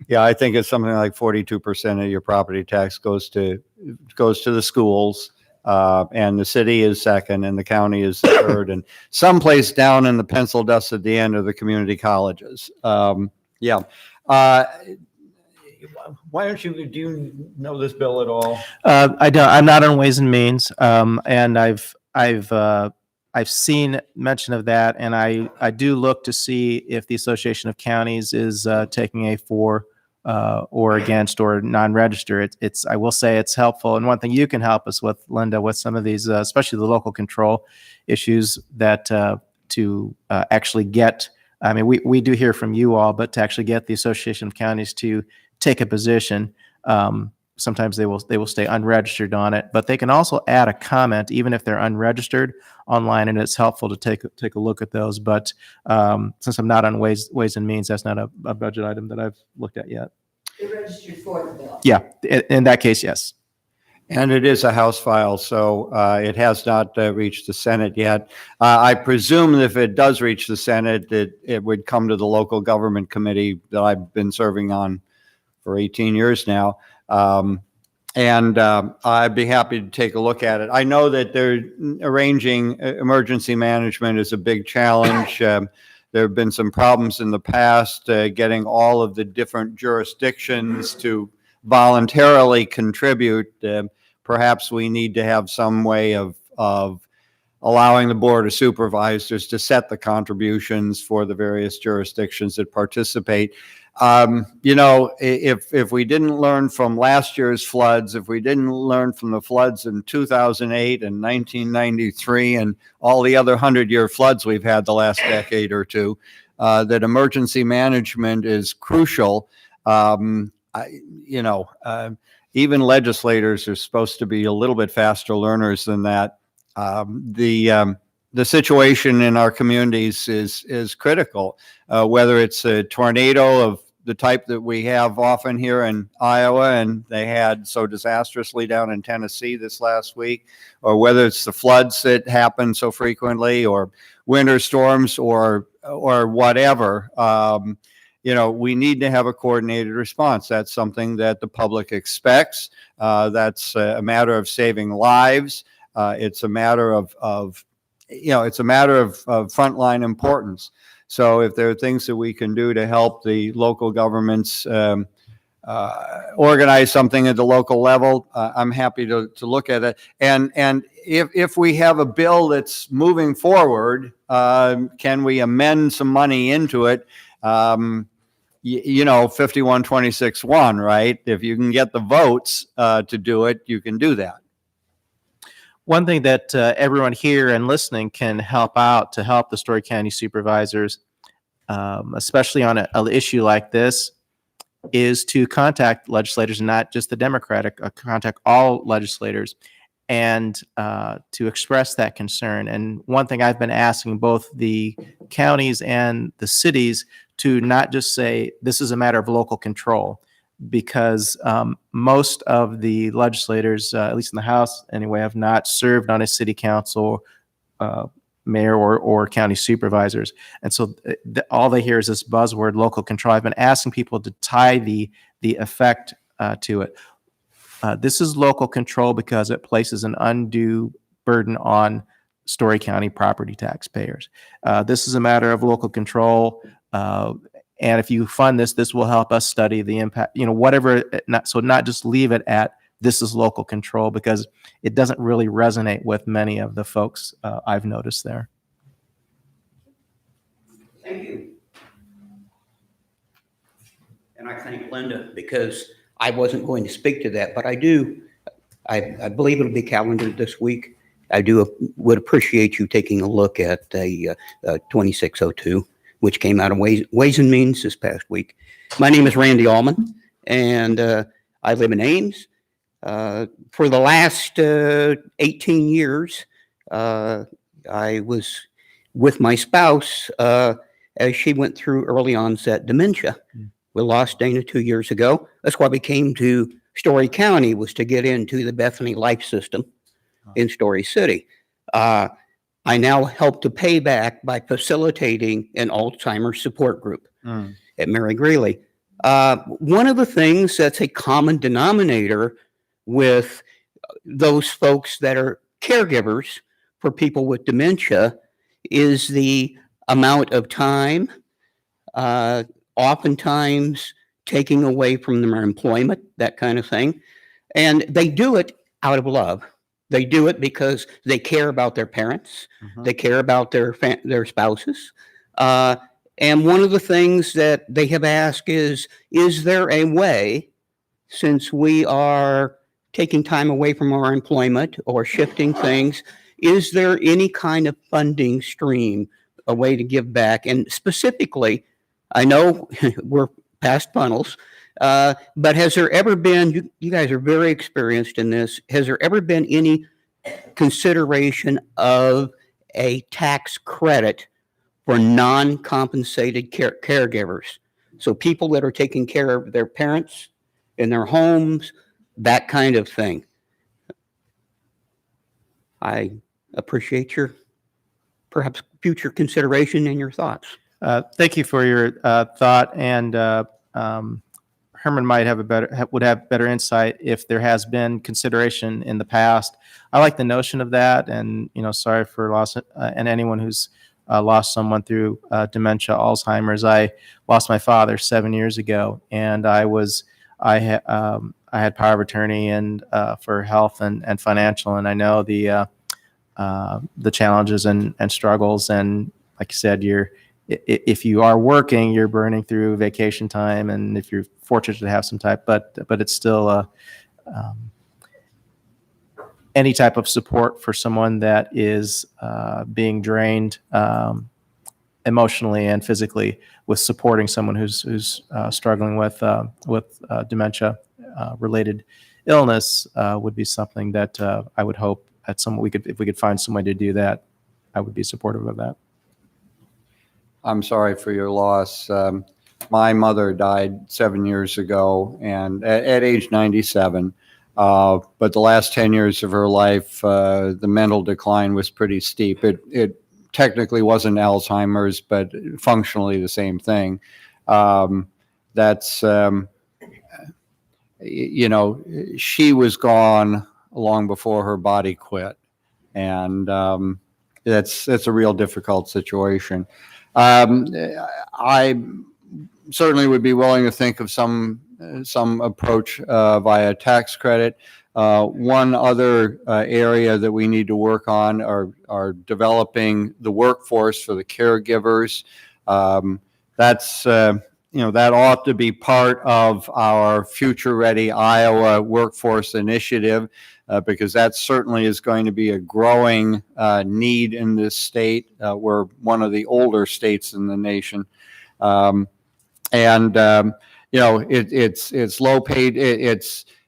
Yeah, I think it's something like 42% of your property tax goes to the schools, and the city is second, and the county is third, and someplace down in the pencil dust at the end are the community colleges. Yeah. Why don't you? Do you know this bill at all? I don't. I'm not on Ways and Means, and I've seen mention of that, and I do look to see if the Association of Counties is taking a for or against or non-register. I will say it's helpful, and one thing you can help us with, Linda, with some of these, especially the local control issues, that to actually get. I mean, we do hear from you all, but to actually get the Association of Counties to take a position. Sometimes they will stay unregistered on it, but they can also add a comment even if they're unregistered online, and it's helpful to take a look at those. But since I'm not on Ways and Means, that's not a budget item that I've looked at yet. You're registered for the bill. Yeah, in that case, yes. And it is a House file, so it has not reached the Senate yet. I presume that if it does reach the Senate, it would come to the local government committee that I've been serving on for 18 years now. And I'd be happy to take a look at it. I know that arranging emergency management is a big challenge. There have been some problems in the past getting all of the different jurisdictions to voluntarily contribute. Perhaps we need to have some way of allowing the Board of Supervisors to set the contributions for the various jurisdictions that participate. If we didn't learn from last year's floods, if we didn't learn from the floods in 2008 and 1993 and all the other 100-year floods we've had the last decade or two, that emergency management is crucial. Even legislators are supposed to be a little bit faster learners than that. The situation in our communities is critical, whether it's a tornado of the type that we have often here in Iowa and they had so disastrously down in Tennessee this last week, or whether it's the floods that happen so frequently, or winter storms, or whatever. We need to have a coordinated response. That's something that the public expects. That's a matter of saving lives. It's a matter of frontline importance. So if there are things that we can do to help the local governments organize something at the local level, I'm happy to look at it. And if we have a bill that's moving forward, can we amend some money into it? 51-26-1, right? If you can get the votes to do it, you can do that. One thing that everyone here and listening can help out to help the Story County supervisors, especially on an issue like this, is to contact legislators, not just the Democratic, contact all legislators, and to express that concern. And one thing I've been asking both the counties and the cities to not just say this is a matter of local control, because most of the legislators, at least in the House anyway, have not served on a city council, mayor, or county supervisors. And so all they hear is this buzzword, local control. I've been asking people to tie the effect to it. This is local control because it places an undue burden on Story County property taxpayers. This is a matter of local control. And if you fund this, this will help us study the impact, whatever, not just leave it at this is local control, because it doesn't really resonate with many of the folks I've noticed there. Thank you. And I thank Linda, because I wasn't going to speak to that, but I do. I believe it'll be calendared this week. I would appreciate you taking a look at the 2602, which came out of Ways and Means this past week. My name is Randy Allman, and I live in Ames. For the last 18 years, I was with my spouse as she went through early onset dementia. We lost Dana 2 years ago. That's why we came to Story County, was to get into the Bethany Life System in Story City. I now help to pay back by facilitating an Alzheimer's support group at Mary Greeley. One of the things that's a common denominator with those folks that are caregivers for people with dementia is the amount of time, oftentimes taking away from their employment, that kind of thing. And they do it out of love. They do it because they care about their parents. They care about their spouses. And one of the things that they have asked is there a way, since we are taking time away from our employment or shifting things, is there any kind of funding stream, a way to give back? And specifically, I know we're past funnels, but has there ever been, you guys are very experienced in this, has there ever been any consideration of a tax credit for non-compensated caregivers? So people that are taking care of their parents in their homes, that kind of thing. I appreciate your perhaps future consideration and your thoughts. Thank you for your thought, and Herman might would have better insight if there has been consideration in the past. I like the notion of that, and sorry for loss, and anyone who's lost someone through dementia, Alzheimer's. I lost my father 7 years ago, and I had power of attorney and for health and financial, and I know the challenges and struggles. And like you said, if you are working, you're burning through vacation time, and if you're fortunate to have some time, but it's still any type of support for someone that is being drained emotionally and physically, with supporting someone who's struggling with dementia related illness would be something that I would hope at some if we could find some way to do that, I would be supportive of that. I'm sorry for your loss. My mother died 7 years ago, and at age 97. But the last 10 years of her life, the mental decline was pretty steep. It technically wasn't Alzheimer's, but functionally the same thing. She was gone long before her body quit, and that's a real difficult situation. I certainly would be willing to think of some approach via tax credit. One other area that we need to work on are developing the workforce for the caregivers. That ought to be part of our Future Ready Iowa Workforce Initiative, because that certainly is going to be a growing need in this state. We're one of the older states in the nation. It's low paid.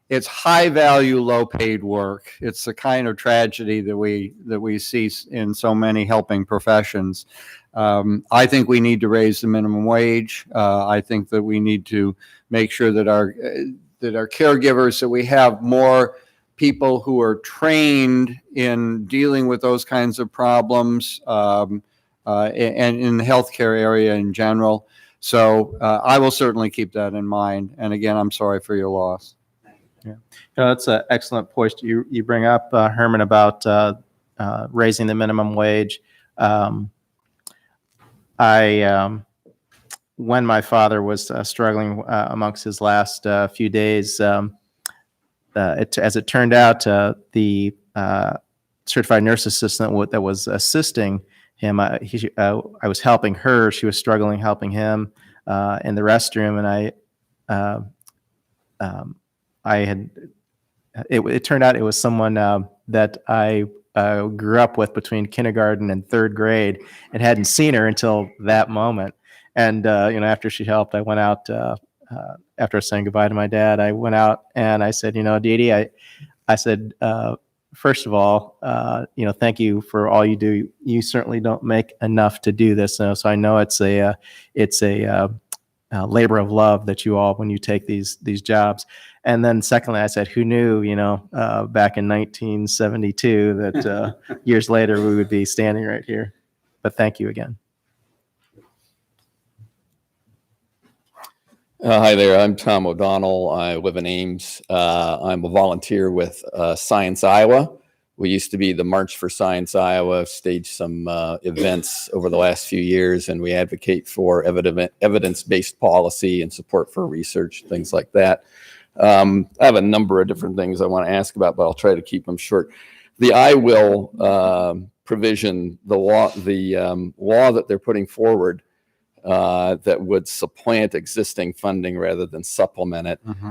It's high value, low paid work. It's the kind of tragedy that we see in so many helping professions. I think we need to raise the minimum wage. I think that we need to make sure that our caregivers, that we have more people who are trained in dealing with those kinds of problems, and in the healthcare area in general. So I will certainly keep that in mind. And again, I'm sorry for your loss. Yeah, that's an excellent point you bring up, Herman, about raising the minimum wage. When my father was struggling amongst his last few days, as it turned out, the certified nurse assistant that was assisting him, I was helping her. She was struggling helping him in the restroom, and it turned out it was someone that I grew up with between kindergarten and third grade, and hadn't seen her until that moment. And after she helped, I went out after saying goodbye to my dad. I went out and I said, Dee Dee, I said, first of all, thank you for all you do. You certainly don't make enough to do this. So I know it's a labor of love that you all, when you take these jobs. And then secondly, I said, who knew, back in 1972 that years later we would be standing right here. But thank you again. Hi there, I'm Tom O'Donnell. I live in Ames. I'm a volunteer with Science Iowa. We used to be the March for Science Iowa, staged some events over the last few years, and we advocate for evidence-based policy and support for research, things like that. I have a number of different things I want to ask about, but I'll try to keep them short. The I will provision, the law that they're putting forward that would supplant existing funding rather than supplement it. Mm-hmm.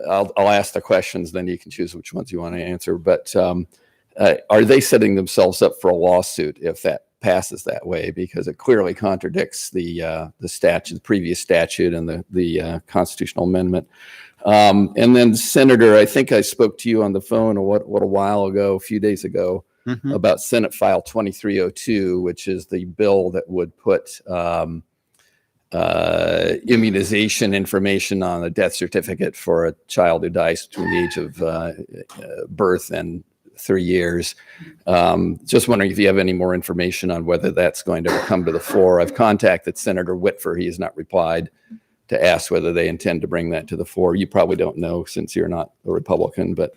I'll ask the questions, then you can choose which ones you want to answer. But are they setting themselves up for a lawsuit if that passes that way? Because it clearly contradicts the statute, the previous statute, and the constitutional amendment. And then, Senator, I think I spoke to you on the phone a few days ago, Mm-hmm. about Senate File 2302, which is the bill that would put immunization information on a death certificate for a child who dies between the age of birth and 3 years. Just wondering if you have any more information on whether that's going to come to the floor. I've contacted Senator Whitfer. He has not replied to ask whether they intend to bring that to the floor. You probably don't know since you're not a Republican, but.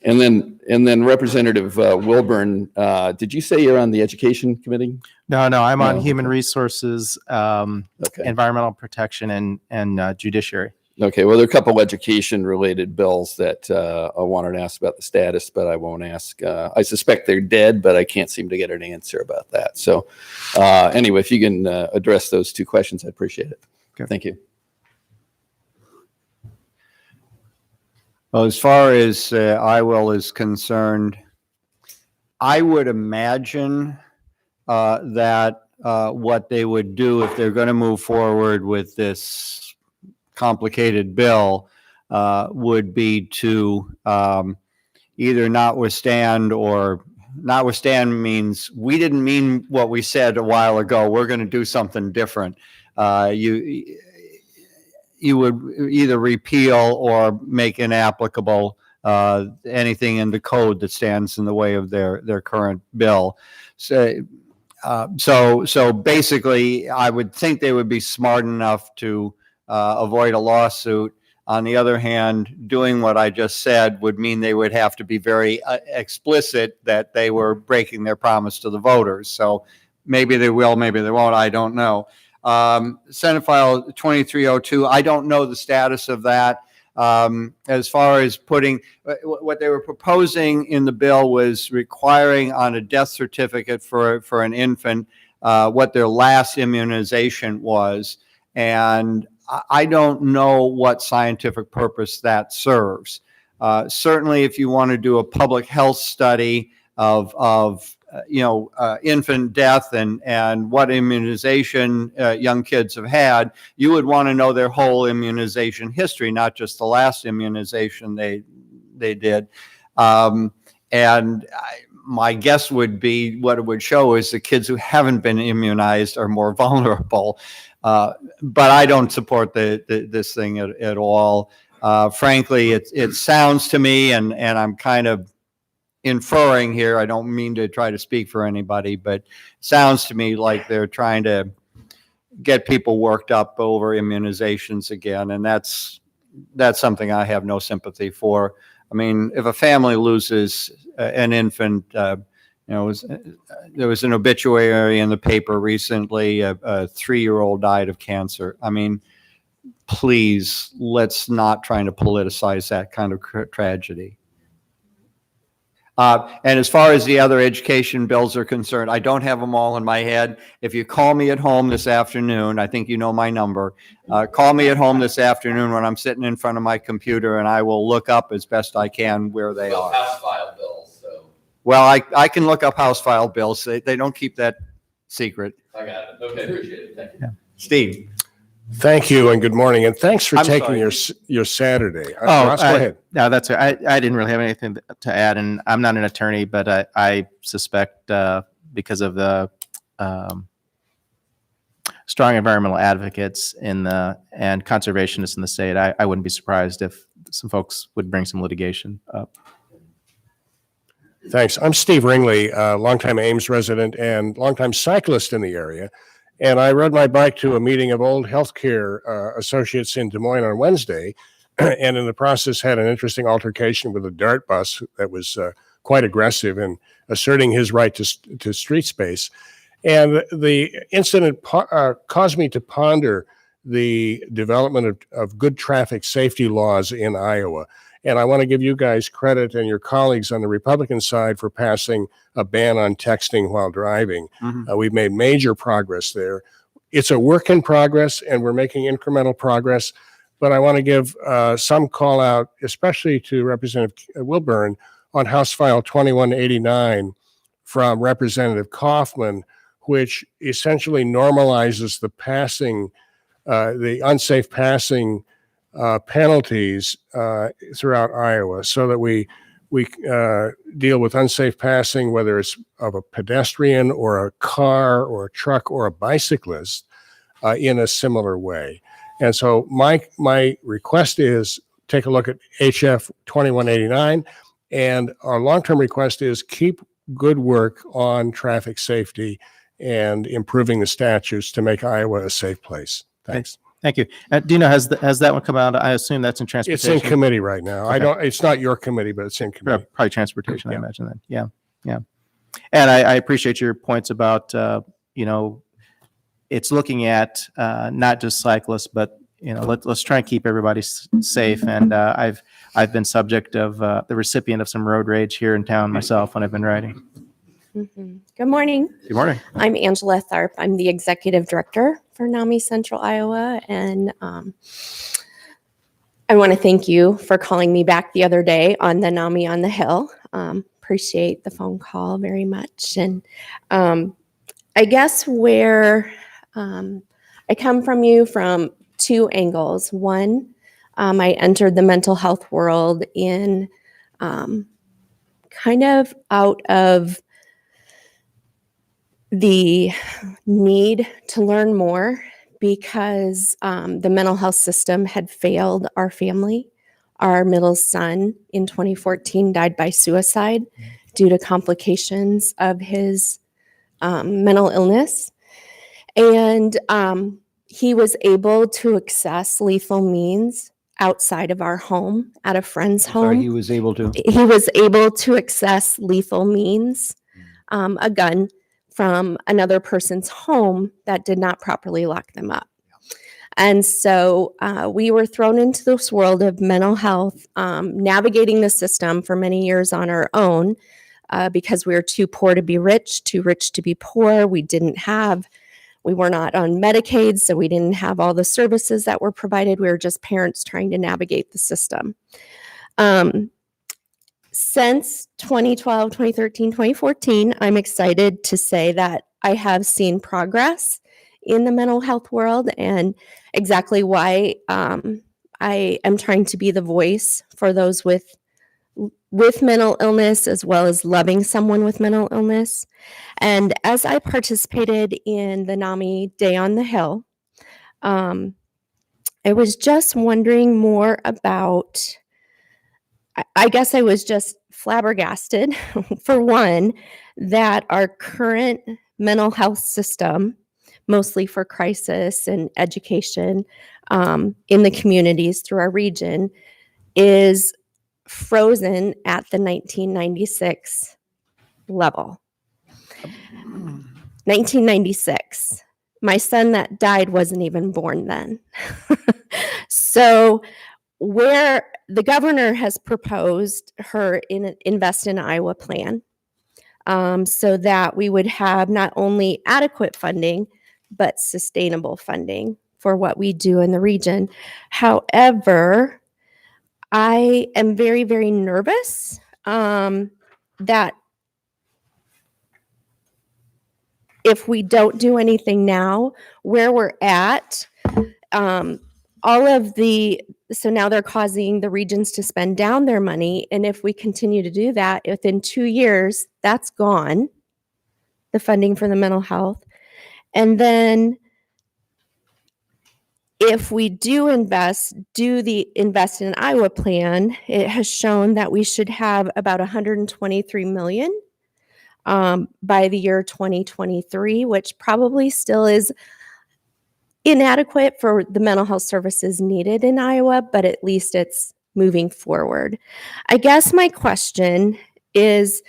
And then Representative Wilburn, did you say you're on the Education Committee? No, I'm on No. Human Resources, Okay. Environmental Protection, and Judiciary. Okay, well, there are a couple education-related bills that I wanted to ask about the status, but I won't ask. I suspect they're dead, but I can't seem to get an answer about that. So anyway, if you can address those two questions, I'd appreciate it. Okay. Thank you. Well, as far as IWIL is concerned, I would imagine that what they would do if they're going to move forward with this complicated bill would be to either notwithstand means we didn't mean what we said a while ago. We're going to do something different. You would either repeal or make inapplicable anything in the code that stands in the way of their current bill. So basically, I would think they would be smart enough to avoid a lawsuit. On the other hand, doing what I just said would mean they would have to be very explicit that they were breaking their promise to the voters. So maybe they will, maybe they won't, I don't know. Senate File 2302, I don't know the status of that. As far as putting, what they were proposing in the bill was requiring on a death certificate for an infant what their last immunization was. And I don't know what scientific purpose that serves. Certainly, if you want to do a public health study of infant death and what immunization young kids have had, you would want to know their whole immunization history, not just the last immunization they did. My guess would be what it would show is the kids who haven't been immunized are more vulnerable. But I don't support this thing at all. Frankly, it sounds to me, and I'm kind of inferring here, I don't mean to try to speak for anybody, but sounds to me like they're trying to get people worked up over immunizations again. And that's something I have no sympathy for. I mean, if a family loses an infant, there was an obituary in the paper recently, a 3-year-old died of cancer. I mean, please, let's not try to politicize that kind of tragedy. And as far as the other education bills are concerned, I don't have them all in my head. If you call me at home this afternoon, I think you know my number. Call me at home this afternoon when I'm sitting in front of my computer, and I will look up as best I can where they are. House file bills, so. Well, I can look up House file bills. They don't keep that secret. I got it. Okay, appreciate it. Thank you. Steve. Thank you and good morning, and thanks for I'm taking sorry. your Saturday. Oh, Ross, go ahead. No, that's I didn't really have anything to add, and I'm not an attorney, but I suspect because of the strong environmental advocates and conservationists in the state, I wouldn't be surprised if some folks would bring some litigation up. Thanks. I'm Steve Ringley, longtime Ames resident and longtime cyclist in the area. And I rode my bike to a meeting of old healthcare associates in Des Moines on Wednesday, and in the process had an interesting altercation with a DART bus that was quite aggressive and asserting his right to street space. And the incident caused me to ponder the development of good traffic safety laws in Iowa. And I want to give you guys credit and your colleagues on the Republican side for passing a ban on texting while driving. Mm-hmm. We've made major progress there. It's a work in progress, and we're making incremental progress. But I want to give some call out, especially to Representative Wilburn, on House File 2189 from Representative Kaufman, which essentially normalizes the passing, the unsafe passing penalties throughout Iowa, so that we deal with unsafe passing, whether it's of a pedestrian or a car or a truck or a bicyclist, in a similar way. And so my request is take a look at HF 2189, and our long-term request is keep good work on traffic safety and improving the statutes to make Iowa a safe place. Thanks. Thank you. Dino, has that one come out? I assume that's in It's transportation. in committee right now. Okay. It's not your committee, but it's in committee. Probably transportation, I Yeah. imagine that. Yeah, yeah. And I appreciate your points about, it's looking at not just cyclists, but let's try and keep everybody safe. And I've been subject of the recipient of some road rage here in town myself when I've been riding. Good morning. Good morning. I'm Angela Tharp. I'm the executive director for NAMI Central Iowa. And I want to thank you for calling me back the other day on the NAMI on the Hill. Appreciate the phone call very much. And I guess where I come from you from two angles. One, I entered the mental health world in kind of out of the need to learn more because the mental health system had failed our family. Our middle son in 2014 died by suicide due to complications of his mental illness. And he was able to access lethal means outside of our home at a friend's home. He was able to. He was able to access lethal means, a gun, from another person's home that did not properly lock them up. And so we were thrown into this world of mental health, navigating the system for many years on our own because we were too poor to be rich, too rich to be poor. We were not on Medicaid, so we didn't have all the services that were provided. We were just parents trying to navigate the system. Since 2012, 2013, 2014, I'm excited to say that I have seen progress in the mental health world and exactly why I am trying to be the voice for those with mental illness as well as loving someone with mental illness. And as I participated in the NAMI Day on the Hill, I was just wondering more about, I guess I was just flabbergasted, for one, that our current mental health system, mostly for crisis and education in the communities through our region, is frozen at the 1996 level. 1996. My son that died wasn't even born then. So where the governor has proposed her Invest in Iowa plan so that we would have not only adequate funding, but sustainable funding for what we do in the region. However, I am very, very nervous that if we don't do anything now, where we're at, so now they're causing the regions to spend down their money. And if we continue to do that, within 2 years, that's gone, the funding for the mental health. And then if we do the Invest in Iowa plan, it has shown that we should have about $123 million by the year 2023, which probably still is inadequate for the mental health services needed in Iowa, but at least it's moving forward. I guess my question is,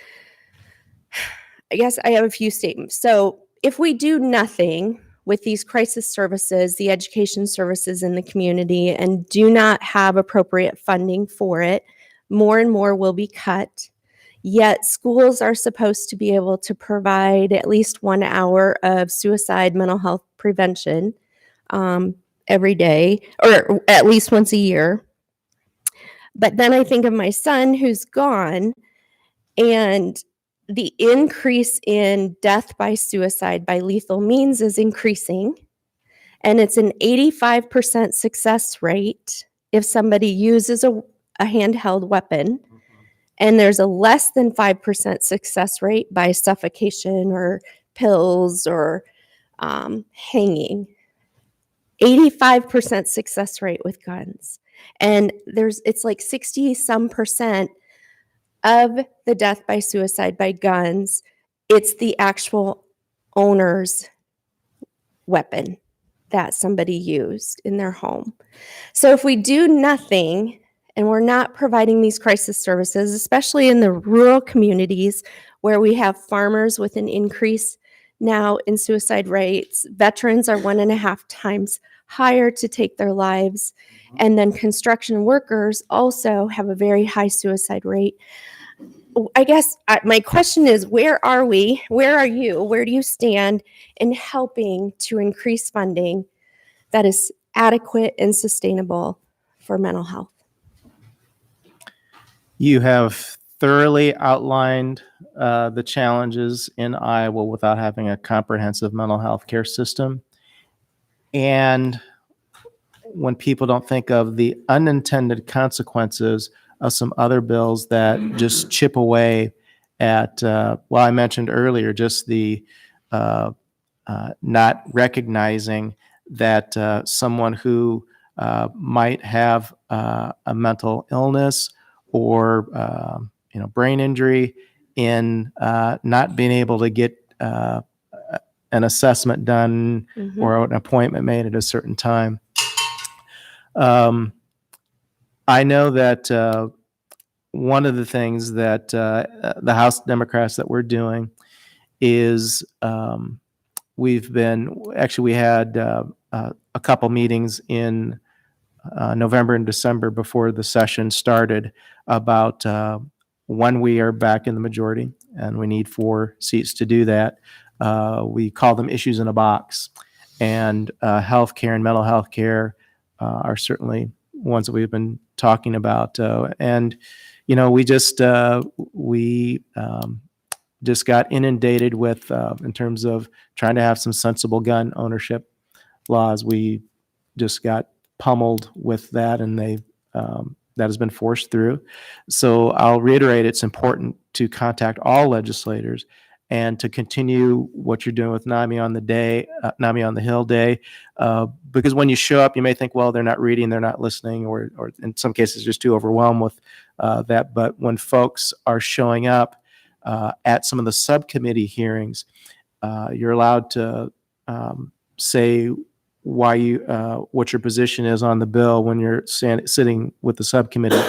I guess I have a few statements. So if we do nothing with these crisis services, the education services in the community, and do not have appropriate funding for it, more and more will be cut. Yet schools are supposed to be able to provide at least 1 hour of suicide mental health prevention every day, or at least once a year. But then I think of my son who's gone, and the increase in death by suicide by lethal means is increasing. And it's an 85% success rate if somebody uses a handheld weapon. And there's a less than 5% success rate by suffocation or pills or hanging. 85% success rate with guns. And it's like 60-some% of the death by suicide by guns, it's the actual owner's weapon that somebody used in their home. So if we do nothing and we're not providing these crisis services, especially in the rural communities where we have farmers with an increase now in suicide rates, veterans are 1.5 times higher to take their lives. And then construction workers also have a very high suicide rate. I guess my question is, where are we? Where are you? Where do you stand in helping to increase funding that is adequate and sustainable for mental health? You have thoroughly outlined the challenges in Iowa without having a comprehensive mental health care system. And when people don't think of the unintended consequences of some other bills that just chip away at, well, I mentioned earlier, just the not recognizing that someone who might have a mental illness or brain injury in not being able to get an assessment done or an appointment made at a certain time. I know that one of the things that the House Democrats that we're doing is we had a couple meetings in November and December before the session started about when we are back in the majority, and we need 4 seats to do that. We call them issues in a box, and healthcare and mental health care are certainly ones that we've been talking about. And we just got inundated with in terms of trying to have some sensible gun ownership laws. We just got pummeled with that, and that has been forced through. So I'll reiterate, it's important to contact all legislators and to continue what you're doing with NAMI on the Hill Day, because when you show up, you may think, well, they're not reading, they're not listening, or in some cases just too overwhelmed with that. But when folks are showing up at some of the subcommittee hearings, you're allowed to say what your position is on the bill when you're sitting with the subcommittee.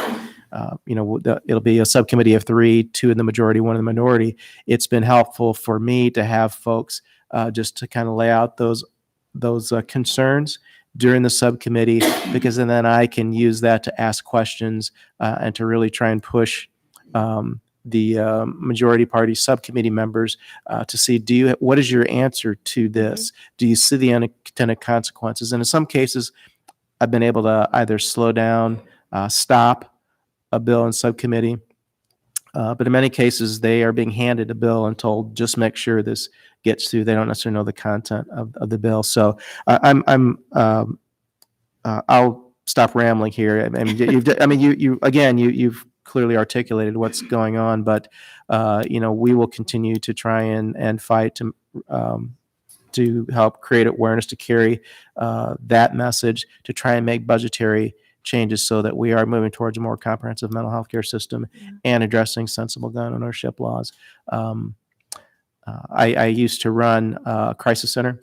It'll be a subcommittee of 3, 2 in the majority, 1 in the minority. It's been helpful for me to have folks just to kind of lay out those concerns during the subcommittee, because then I can use that to ask questions and to really try and push the majority party subcommittee members to see, what is your answer to this? Do you see the unintended consequences? And in some cases, I've been able to either slow down, stop a bill in subcommittee, but in many cases, they are being handed a bill and told, just make sure this gets through. They don't necessarily know the content of the bill. So I'll stop rambling here. You've clearly articulated what's going on, but we will continue to try and fight to help create awareness, to carry that message, to try and make budgetary changes so that we are moving towards a more comprehensive mental health care system and addressing sensible gun ownership laws. I used to run a crisis center,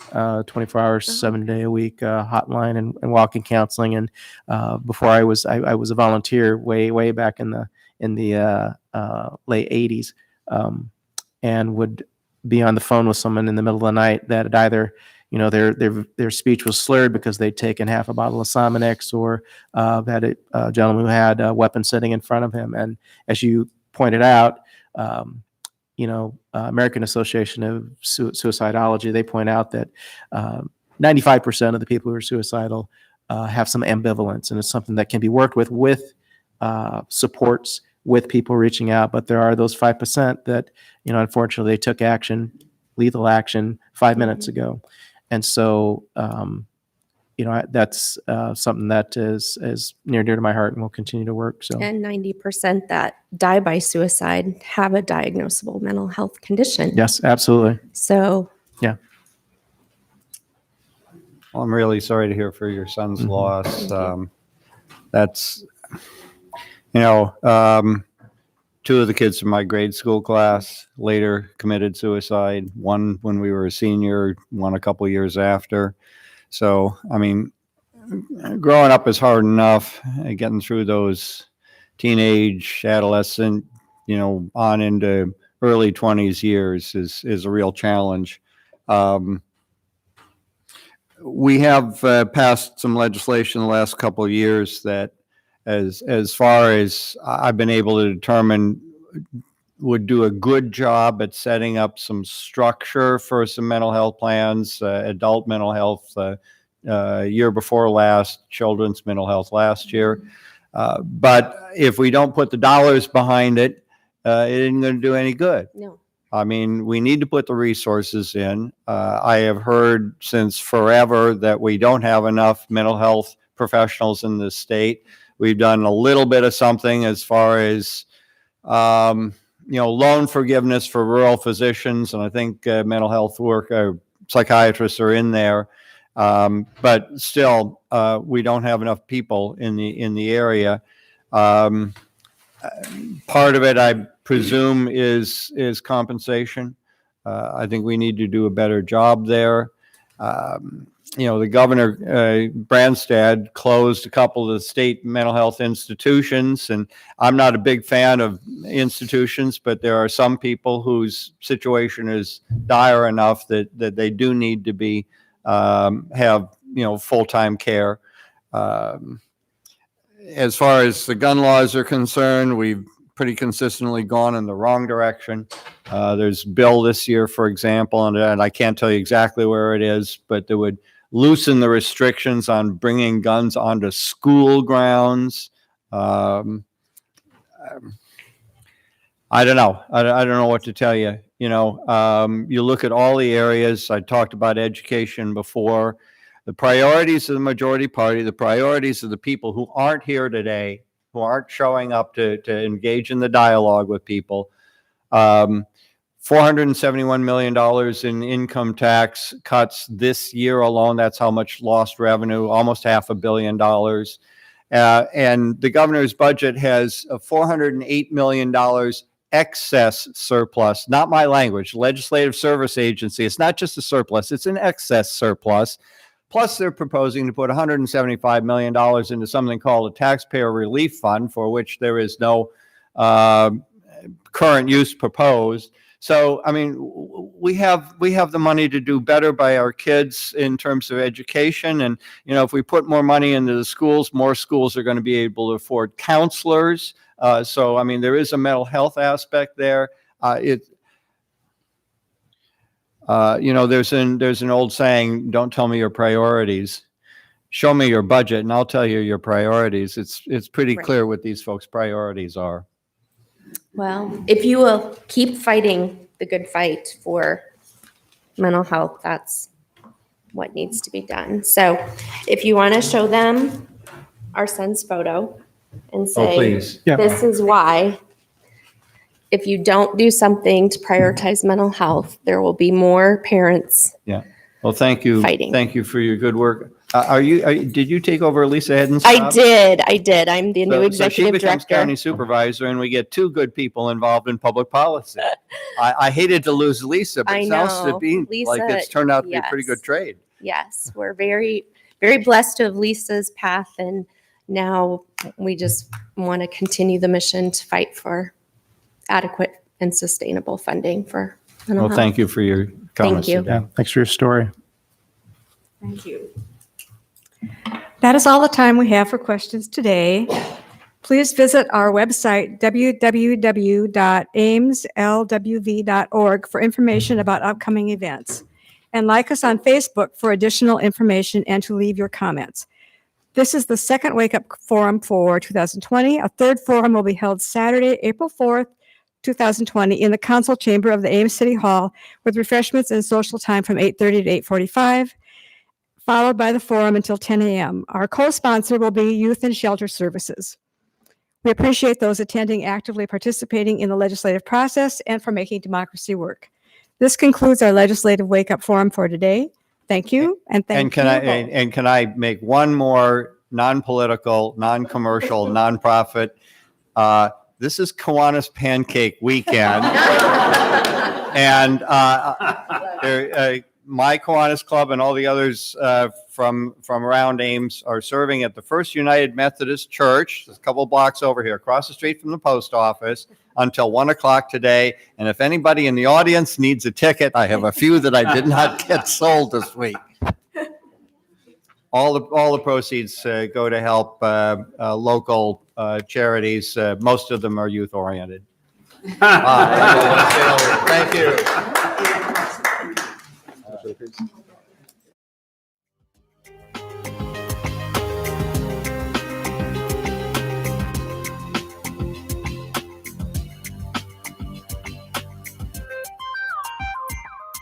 24 hours, 7 day a week hotline and walk-in counseling. And before I was a volunteer way back in the late 80s, and would be on the phone with someone in the middle of the night that had either their speech was slurred because they'd taken half a bottle of Sominex, or had a gentleman who had a weapon sitting in front of him. And as you pointed out, American Association of Suicidology, they point out that 95% of the people who are suicidal have some ambivalence, and it's something that can be worked with supports, with people reaching out. But there are those 5% that, unfortunately, they took action, lethal action, 5 minutes ago. And so, that's something that is near and dear to my heart, and will continue to work. So, And 90% that die by suicide have a diagnosable mental health condition. yes, absolutely. So, Yeah. Well, I'm really sorry to hear for your son's loss. That's, 2 of the kids from my grade school class later committed suicide. One when we were a senior, one a couple years after. So, growing up is hard enough. Getting through those teenage, adolescent, on into early 20s years is a real challenge. we have passed some legislation the last couple of years that, as far as I've been able to determine, would do a good job at setting up some structure for some mental health plans, adult mental health year before last, children's mental health last year. But if we don't put the dollars behind it, it isn't going to do any good. No. I mean, we need to put the resources in. I have heard since forever that we don't have enough mental health professionals in the state. We've done a little bit of something as far as, loan forgiveness for rural physicians, and I think mental health psychiatrists are in there. But still, we don't have enough people in the area. Part of it, I presume, is compensation. I think we need to do a better job there. The governor, Branstad, closed a couple of the state mental health institutions, and I'm not a big fan of institutions, but there are some people whose situation is dire enough that they do need to be have full-time care. As far as the gun laws are concerned, we've pretty consistently gone in the wrong direction. There's a bill this year, for example, and I can't tell you exactly where it is, but that would loosen the restrictions on bringing guns onto school grounds. I don't know. I don't know what to tell you. You look at all the areas. I talked about education before. The priorities of the majority party, the priorities of the people who aren't here today, who aren't showing up to engage in the dialogue with people. $471 million in income tax cuts this year alone. That's how much lost revenue, almost $500 million. And the governor's budget has a $408 million excess surplus. Not my language. Legislative Service Agency. It's not just a surplus. It's an excess surplus. Plus, they're proposing to put $175 million into something called a taxpayer relief fund, for which there is no current use proposed. So, I mean, we have the money to do better by our kids in terms of education. And, if we put more money into the schools, more schools are going to be able to afford counselors. So, I mean, there is a mental health aspect there. There's an old saying, don't tell me your priorities. Show me your budget and I'll tell you your priorities. It's pretty Right. clear what these folks' priorities are. Well, if you will keep fighting the good fight for mental health, that's what needs to be done. So if you want to show them our son's photo and say, Please. Yeah. this is why, if you don't do something to prioritize mental health, there will be more parents. Well, thank you. Fighting. Thank you for your good work. Did you take over Lisa Hedden's I job? did. I'm the new So she executive becomes director. county supervisor, and we get two good people involved in public policy. I hated to lose Lisa, but I it sounds to know. be like Lisa, it's turned out to be a pretty yes. good trade. Yes, we're very, very blessed to have Lisa's path, and now we just want to continue the mission to fight for adequate and sustainable funding for mental Well, health. thank you for your comments you. today. Yeah, thanks for your story. Thank you. That is all the time we have for questions today. Please visit our website, www.aimslwv.org, for information about upcoming events. And like us on Facebook for additional information and to leave your comments. This is the second Wake Up Forum for 2020. A third forum will be held Saturday, April 4th, 2020, in the council chamber of the Ames City Hall, with refreshments and social time from 8:30 to 8:45. Followed by the forum until 10 a.m. Our co-sponsor will be Youth and Shelter Services. We appreciate those attending, actively participating in the legislative process, and for making democracy work. This concludes our legislative wake-up forum for today. Thank you, and thank And can you. can I make one more non-political, non-commercial, nonprofit? This is Kiwanis Pancake Weekend, and my Kiwanis Club and all the others from around Ames are serving at the First United Methodist Church, just a couple blocks over here, across the street from the post office, until 1 o'clock today. And if anybody in the audience needs a ticket, I have a few that I did not get sold this week. all the proceeds go to help local charities. Most of them are youth oriented. Thank you.